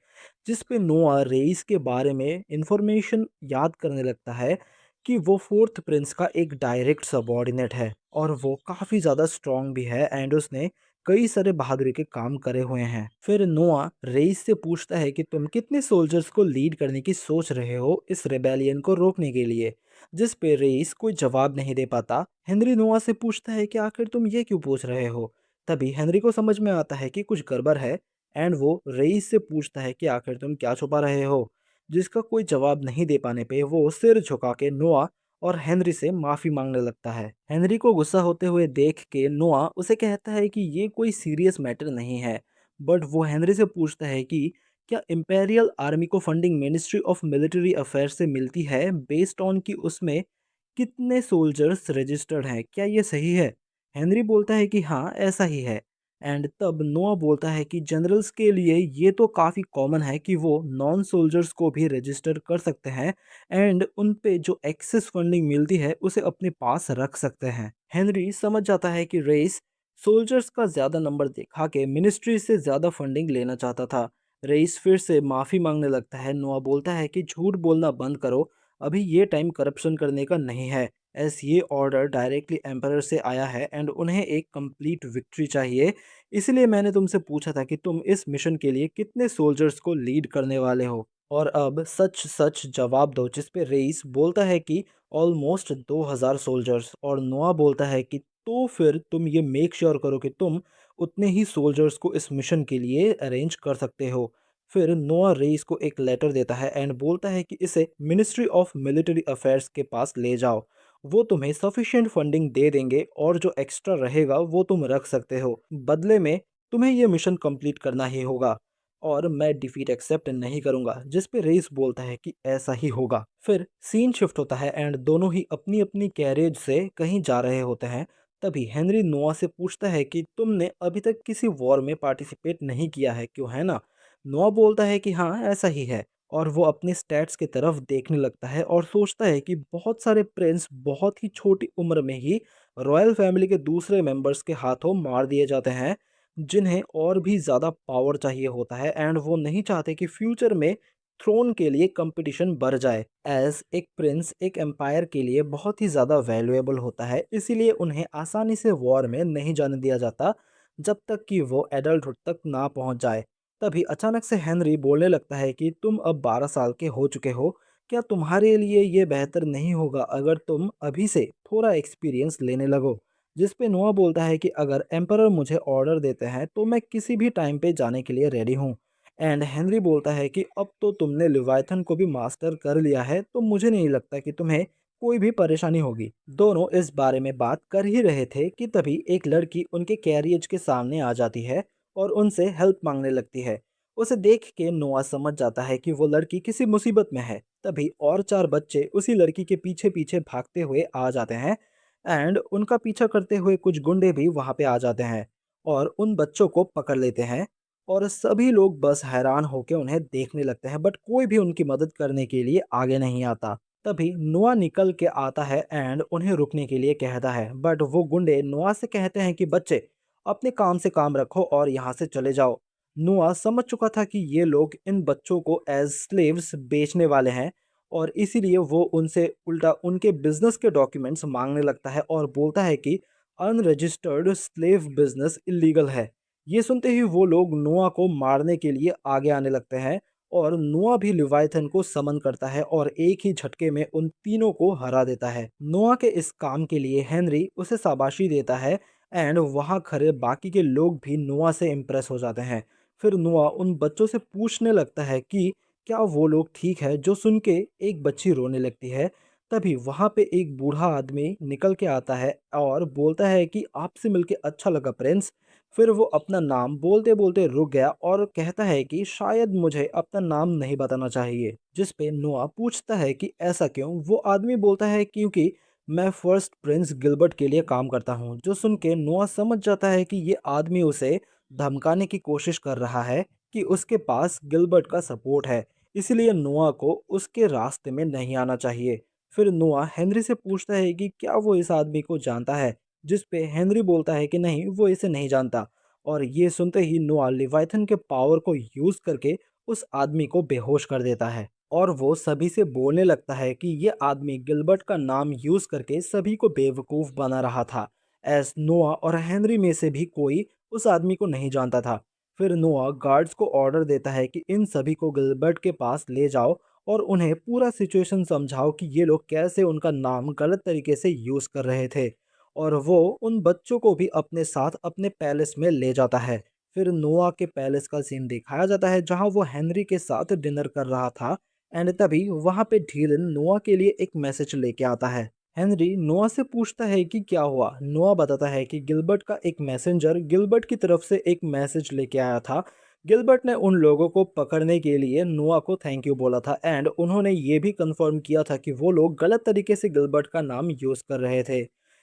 जिस पे नोआ रेइस के बारे में इंफॉर्मेशन याद करने लगता है कि वो फोर्थ प्रिंस का एक डायरेक्ट सबॉर्डिनेट है और वो काफ़ी ज़्यादा स्ट्रांग भी है एंड उसने कई सारे बहादुरी के काम करे हुए हैं। फिर नोआ रेइस से पूछता है कि तुम कितने सोल्जर्स को लीड करने की सोच रहे हो इस रेबेलियन को रोकने के लिए। जिस पे रेइस कोई जवाब नहीं दे पाता। हेनरी नोआ से पूछता है कि आखिर तुम ये क्यों पूछ रहे हो। तभी हेनरी को समझ में आता है कि कुछ गड़बड़ है एंड वो रेइस से पूछता है कि आखिर तुम क्या छुपा रहे हो। जिसका कोई जवाब नहीं दे पाने पे वो सिर झुका के नोआ और हेनरी से माफी मांगने लगता है। हेनरी को गुस्सा होते हुए देख के नोआ उसे कहता है कि ये कोई सीरियस मैटर नहीं है। बट वो हेनरी से पूछता है कि क्या इंपेरियल आर्मी को funding ministry of military affairs से मिलती है बेस्ड ऑन कि उसमें कितने सोल्जर्स रजिस्टर्ड हैं, क्या ये सही है। हेनरी बोलता है कि हाँ ऐसा ही है। एंड तब नोआ बोलता है कि जनरल्स के लिए ये तो काफ़ी कॉमन है कि वो नॉन सोल्जर्स को भी रजिस्टर कर सकते हैं एंड उन पे जो एक्सेस फंडिंग मिलती है उसे अपने पास रख सकते हैं। हेनरी समझ जाता है कि रेस सोल्जर्स का ज़्यादा नंबर दिखा के मिनिस्ट्री से ज़्यादा फंडिंग लेना चाहता था। रेस फिर से माफ़ी मांगने लगता है। नोआ बोलता है कि झूठ बोलना बंद करो, अभी ये टाइम करप्शन करने का नहीं है। एस ये ऑर्डर डायरेक्टली एम्परर से आया है एंड उन्हें एक कंप्लीट विक्ट्री चाहिए। इसलिए मैंने तुमसे पूछा था कि तुम इस मिशन के लिए कितने सोल्जर्स को लीड करने वाले हो और अब सच सच जवाब दो। जिस पे रेइस बोलता है कि ऑलमोस्ट 2000 सोल्जर्स और नोआ बोलता है कि तो फिर तुम ये मेक श्योर करो कि तुम उतने ही सोल्जर्स को इस मिशन के लिए अरेंज कर सकते हो। फिर नोआ रेइस को एक लेटर देता है एंड बोलता है कि इसे मिनिस्ट्री ऑफ मिलिट्री अफेयर्स के पास ले जाओ। वो तुम्हें सफिशिएंट फंडिंग दे देंगे और जो एक्स्ट्रा रहेगा वो तुम रख सकते हो। बदले में तुम्हें ये मिशन कंप्लीट करना ही होगा और मैं डिफीट एक्सेप्ट नहीं करूंगा। जिस पे रेइस बोलता है कि ऐसा ही होगा। फिर सीन शिफ्ट होता है एंड दोनों ही अपनी अपनी कैरियज से कहीं जा रहे होते हैं। तभी हेनरी नोआ से पूछता है कि तुमने अभी तक किसी वॉर में पार्टिसिपेट नहीं किया है क्यों, है ना। नोआ बोलता है कि हाँ ऐसा ही है और वो अपने स्टैट्स की तरफ देखने लगता है और सोचता है कि बहुत सारे प्रिंस बहुत ही छोटी उम्र में ही रॉयल फैमिली के दूसरे मेंबर्स के हाथों मार दिए जाते हैं जिन्हें और भी ज़्यादा पावर चाहिए होता है एंड वो नहीं चाहते कि फ्यूचर में थ्रोन के लिए कंपटीशन बढ़ जाए। एज एक प्रिंस एक एम्पायर के लिए बहुत ही ज़्यादा वैल्यूएबल होता है, इसीलिए उन्हें आसानी से वॉर में नहीं जाने दिया जाता जब तक कि वो एडल्टहुड तक ना पहुंच जाए। तभी अचानक से हेनरी बोलने लगता है कि तुम अब 12 साल के हो चुके हो, क्या तुम्हारे लिए ये बेहतर नहीं होगा अगर तुम अभी से थोड़ा एक्सपीरियंस लेने लगो। जिस पे नोआ बोलता है कि अगर एम्परर मुझे ऑर्डर देते हैं तो मैं किसी भी टाइम पे जाने के लिए रेडी हूँ। एंड हेनरी बोलता है कि अब तो तुमने लिवाइथन को भी मास्टर कर लिया है तो मुझे नहीं लगता कि तुम्हें कोई भी परेशानी होगी। दोनों इस बारे में बात कर ही रहे थे कि तभी एक लड़की उनके कैरियज के सामने आ जाती है और उनसे हेल्प मांगने लगती है। उसे देख के नोआ समझ जाता है कि वो लड़की किसी मुसीबत में है। तभी और चार बच्चे उसी लड़की के पीछे पीछे भागते हुए आ जाते हैं एंड उनका पीछा करते हुए कुछ गुंडे भी वहां पे आ जाते हैं और उन बच्चों को पकड़ लेते हैं। और सभी लोग बस हैरान होकर उन्हें देखने लगते हैं बट कोई भी उनकी मदद करने के लिए आगे नहीं आता। तभी नोआ निकल के आता है एंड उन्हें रुकने के लिए कहता है बट वो गुंडे नोआ से कहते हैं कि बच्चे अपने काम से काम रखो और यहाँ से चले जाओ। नोआ समझ चुका था कि ये लोग इन बच्चों को एज स्लेव्स बेचने वाले हैं और इसीलिए वो उनसे उल्टा उनके बिजनेस के डॉक्यूमेंट्स मांगने लगता है और बोलता है कि अनरजिस्टर्ड स्लेव बिजनेस इलीगल है। ये सुनते ही वो लोग नोआ को मारने के लिए आगे आने लगते हैं और नोआ भी लिवाइथन को समन करता है और एक ही झटके में उन तीनों को हरा देता है। नोआ के इस काम के लिए हेनरी उसे शाबाशी देता है एंड वहाँ खड़े बाकी के लोग भी नोआ से इम्प्रेस हो जाते हैं। फिर नोआ उन बच्चों से पूछने लगता है कि क्या वो लोग ठीक है, जो सुन के एक बच्ची रोने लगती है। तभी वहाँ पे एक बूढ़ा आदमी निकल के आता है और बोलता है कि आपसे मिलके अच्छा लगा प्रिंस। फिर वो अपना नाम बोलते बोलते रुक गया और कहता है कि शायद मुझे अपना नाम नहीं बताना चाहिए। जिस पे नोआ पूछता है कि ऐसा क्यों। वो आदमी बोलता है क्योंकि मैं फर्स्ट प्रिंस गिलबर्ट के लिए काम करता हूँ। जो सुन के नोआ समझ जाता है कि ये आदमी उसे धमकाने की कोशिश कर रहा है कि उसके पास गिलबर्ट का सपोर्ट है, इसलिए नोआ को उसके रास्ते में नहीं आना चाहिए। फिर नोआ हेनरी से पूछता है कि क्या वो इस आदमी को जानता है, जिस पे हेनरी बोलता है कि नहीं, वो इसे नहीं जानता। और ये सुनते ही नोआ लिवाइथन के पावर को यूज करके उस आदमी को बेहोश कर देता है और वो सभी से बोलने लगता है कि ये आदमी गिलबर्ट का नाम यूज करके सभी को बेवकूफ बना रहा था। एस नोआ और हेनरी में से भी कोई उस आदमी को नहीं जानता था। फिर नोआ गार्ड्स को ऑर्डर देता है कि इन सभी को गिलबर्ट के पास ले जाओ और उन्हें पूरा सिचुएशन समझाओ कि ये लोग कैसे उनका नाम गलत तरीके से यूज कर रहे थे। और वो उन बच्चों को भी अपने साथ अपने पैलेस में ले जाता है। फिर नोआ के पैलेस का सीन दिखाया जाता है जहां वो हेनरी के साथ डिनर कर रहा था। एंड तभी वहां पे ढीलन नोआ के लिए एक मैसेज लेके आता है। हेनरी नोआ से पूछता है कि क्या हुआ। नोआ बताता है कि गिलबर्ट का एक मैसेंजर गिलबर्ट की तरफ से एक मैसेज लेके आया था। गिलबर्ट ने उन लोगों को पकड़ने के लिए नोआ को थैंक यू बोला था एंड उन्होंने ये भी कंफर्म किया था कि वो लोग गलत तरीके से गिलबर्ट का नाम यूज कर रहे थे।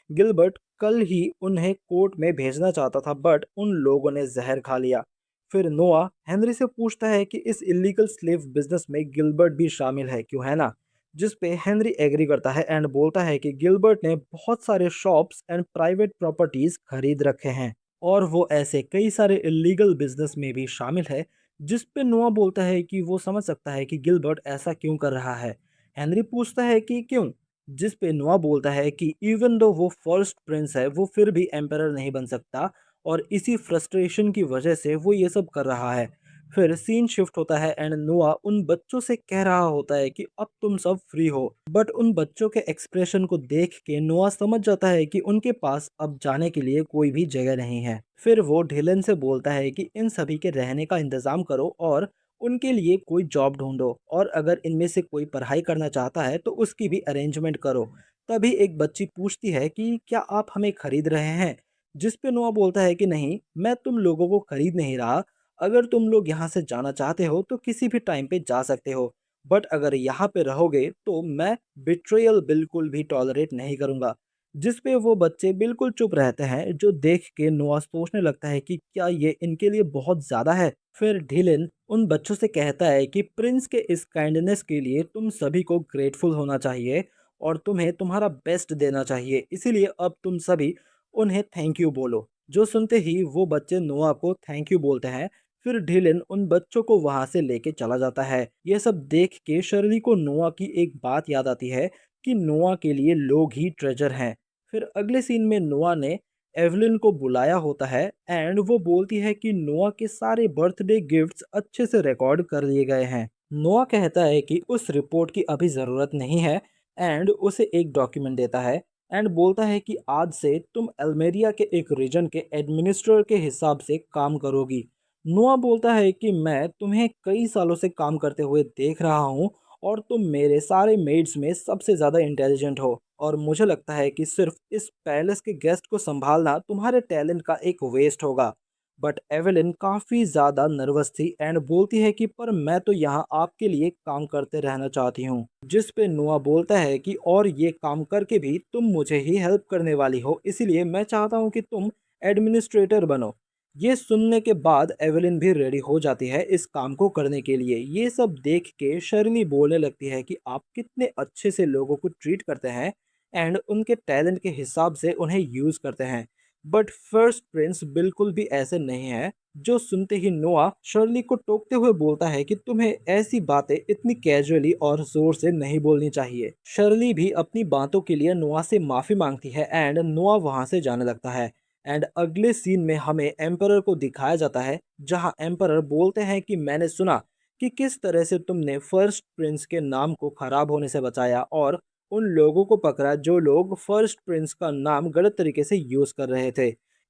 गिलबर्ट कल ही उन्हें कोर्ट में भेजना चाहता था बट उन लोगों ने जहर खा लिया। फिर नोआ हेनरी से पूछता है कि इस इलीगल स्लेव बिजनेस में गिलबर्ट भी शामिल है क्यों, है ना। जिस पे हेनरी एग्री करता है एंड बोलता है कि गिलबर्ट ने बहुत सारे शॉप्स एंड प्राइवेट प्रॉपर्टीज खरीद रखे हैं और वो ऐसे कई सारे इलीगल बिजनेस में भी शामिल है। जिस पे नोआ बोलता है कि वो समझ सकता है कि गिलबर्ट ऐसा क्यों कर रहा है। हेनरी पूछता है कि क्यों। जिस पे नोआ बोलता है कि इवन दो वो फर्स्ट प्रिंस है वो फिर भी एम्परर नहीं बन सकता और इसी फ्रस्ट्रेशन की वजह से वो ये सब कर रहा है। फिर सीन शिफ्ट होता है एंड नोआ उन बच्चों से कह रहा होता है कि अब तुम सब फ्री हो। बट उन बच्चों के एक्सप्रेशन को देख के नोआ समझ जाता है कि उनके पास अब जाने के लिए कोई भी जगह नहीं है। फिर वो ढिलन से बोलता है कि इन सभी के रहने का इंतजाम करो और उनके लिए कोई जॉब ढूंढो और अगर इनमें से कोई पढ़ाई करना चाहता है तो उसकी भी अरेंजमेंट करो। तभी एक बच्ची पूछती है कि क्या आप हमें खरीद रहे हैं। जिस पे नोआ बोलता है कि नहीं, मैं तुम लोगों को खरीद नहीं रहा। अगर तुम लोग यहाँ से जाना चाहते हो तो किसी भी टाइम पे जा सकते हो, बट अगर यहाँ पे रहोगे तो मैं बिट्रेयल बिल्कुल भी टॉलरेट नहीं करूँगा। जिस पे वो बच्चे बिल्कुल चुप रहते हैं, जो देख के नोआ सोचने लगता है कि क्या ये इनके लिए बहुत ज़्यादा है। फिर ढिलन उन बच्चों से कहता है कि प्रिंस के इस काइंडनेस के लिए तुम सभी को ग्रेटफुल होना चाहिए और तुम्हें तुम्हारा बेस्ट देना चाहिए, इसीलिए अब तुम सभी उन्हें थैंक यू बोलो। जो सुनते ही वो बच्चे नोआ को थैंक यू बोलते हैं। फिर ढिलन उन बच्चों को वहां से लेके चला जाता है। यह सब देख के शर्ली को नोआ की एक बात याद आती है कि नोआ के लिए लोग ही ट्रेजर हैं। फिर अगले सीन में नोआ ने एवलिन को बुलाया होता है एंड वो बोलती है कि नोआ के सारे बर्थडे गिफ्ट्स अच्छे से रिकॉर्ड कर लिए गए हैं। नोआ कहता है कि उस रिपोर्ट की अभी ज़रूरत नहीं है एंड उसे एक डॉक्यूमेंट देता है एंड बोलता है कि आज से तुम अल्मेरिया के एक रीजन के एडमिनिस्ट्रेटर के हिसाब से काम करोगी। नोआ बोलता है कि मैं तुम्हें कई सालों से काम करते हुए देख रहा हूँ और तुम मेरे सारे मेड्स में सबसे ज़्यादा इंटेलिजेंट हो और मुझे लगता है कि सिर्फ इस पैलेस के गेस्ट को संभालना तुम्हारे टैलेंट का एक वेस्ट होगा। बट एवेलिन काफ़ी ज़्यादा नर्वस थी एंड बोलती है कि पर मैं तो यहाँ आपके लिए काम करते रहना चाहती हूँ। जिस पे नोआ बोलता है कि और ये काम करके भी तुम मुझे ही हेल्प करने वाली हो, इसीलिए मैं चाहता हूँ कि तुम एडमिनिस्ट्रेटर बनो। ये सुनने के बाद एवेलिन भी रेडी हो जाती है इस काम को करने के लिए। ये सब देख के शर्ली बोलने लगती है कि आप कितने अच्छे से लोगों को ट्रीट करते हैं एंड उनके टैलेंट के हिसाब से उन्हें यूज़ करते हैं। बट फर्स्ट प्रिंस बिल्कुल भी ऐसे नहीं है। जो सुनते ही नोआ शर्ली को टोकते हुए बोलता है कि तुम्हें ऐसी बातें इतनी कैजुअली और जोर से नहीं बोलनी चाहिए। शर्ली भी अपनी बातों के लिए नोआ से माफ़ी मांगती है एंड नोआ वहां से जाने लगता है। एंड अगले सीन में हमें एम्परर को दिखाया जाता है जहां एम्परर बोलते हैं कि मैंने सुना कि किस तरह से तुमने फर्स्ट प्रिंस के नाम को खराब होने से बचाया और उन लोगों को पकड़ा जो लोग फर्स्ट प्रिंस का नाम गलत तरीके से यूज कर रहे थे।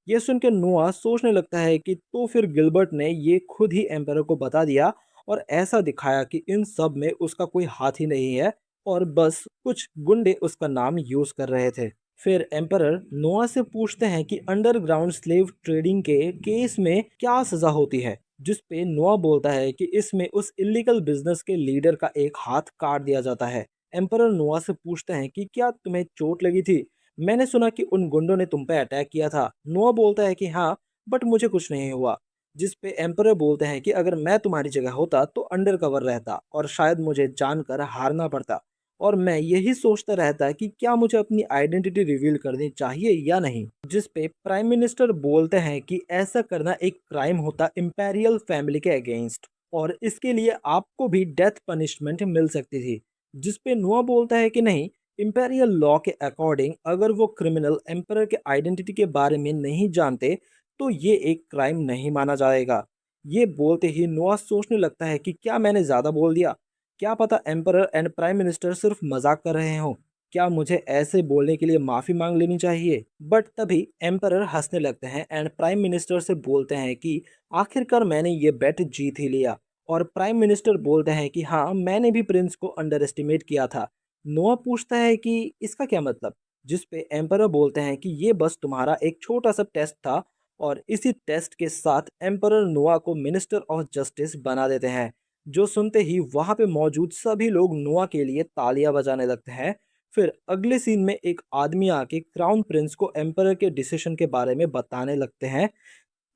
यह सुनकर नोआ सोचने लगता है कि तो फिर गिलबर्ट ने ये खुद ही एम्परर को बता दिया और ऐसा दिखाया कि इन सब में उसका कोई हाथ ही नहीं है और बस कुछ गुंडे उसका नाम यूज कर रहे थे। फिर एम्परर नोआ से पूछते हैं कि अंडरग्राउंड स्लेव ट्रेडिंग के केस में क्या सजा होती है। जिस पे नोआ बोलता है कि इसमें उस इलीगल बिजनेस के लीडर का एक हाथ काट दिया जाता है। एम्परर नोआ से पूछते हैं कि क्या तुम्हें चोट लगी थी, मैंने सुना कि उन गुंडों ने तुम पे अटैक किया था। नोआ बोलता है कि हाँ, बट मुझे कुछ नहीं हुआ। जिस पे एम्परर बोलते हैं कि अगर मैं तुम्हारी जगह होता तो अंडर कवर रहता और शायद मुझे जानकर हारना पड़ता, और मैं यही सोचता रहता कि क्या मुझे अपनी आइडेंटिटी रिवील करनी चाहिए या नहीं। जिस पे प्राइम मिनिस्टर बोलते हैं कि ऐसा करना एक क्राइम होता इंपेरियल फैमिली के अगेंस्ट, और इसके लिए आपको भी डेथ पनिशमेंट मिल सकती थी। जिस पे नुआ बोलता है कि नहीं, इंपेरियल लॉ के अकॉर्डिंग अगर वो क्रिमिनल एम्परर के आइडेंटिटी के बारे में नहीं जानते तो ये एक क्राइम नहीं माना जाएगा। ये बोलते ही नुआ सोचने लगता है कि क्या मैंने ज़्यादा बोल दिया? क्या पता एम्परर एंड प्राइम मिनिस्टर सिर्फ मजाक कर रहे हों। क्या मुझे ऐसे बोलने के लिए माफ़ी मांग लेनी चाहिए? बट तभी एम्परर हंसने लगते हैं एंड प्राइम मिनिस्टर से बोलते हैं कि आखिरकार मैंने ये बेट जीत ही लिया। और प्राइम मिनिस्टर बोलते हैं कि हाँ, मैंने भी प्रिंस को अंडर एस्टिमेट किया था। नोआ पूछता है कि इसका क्या मतलब? जिस पे एम्परर बोलते हैं कि ये बस तुम्हारा एक छोटा सा टेस्ट था, और इसी टेस्ट के साथ एम्परर नोआ को मिनिस्टर ऑफ जस्टिस बना देते हैं। जो सुनते ही वहां पे मौजूद सभी लोग नोआ के लिए तालियां बजाने लगते हैं। फिर अगले सीन में एक आदमी आके क्राउन प्रिंस को एम्परर के डिसीजन के बारे में बताने लगते हैं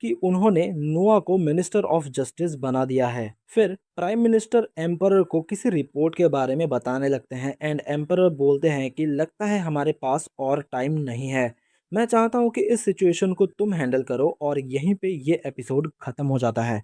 कि उन्होंने नोआ को मिनिस्टर ऑफ जस्टिस बना दिया है। फिर प्राइम मिनिस्टर एम्परर को किसी रिपोर्ट के बारे में बताने लगते हैं एंड एम्परर बोलते हैं कि लगता है हमारे पास और टाइम नहीं है। मैं चाहता हूँ कि इस सिचुएशन को तुम हैंडल करो, और यहीं पे ये एपिसोड खत्म हो जाता है।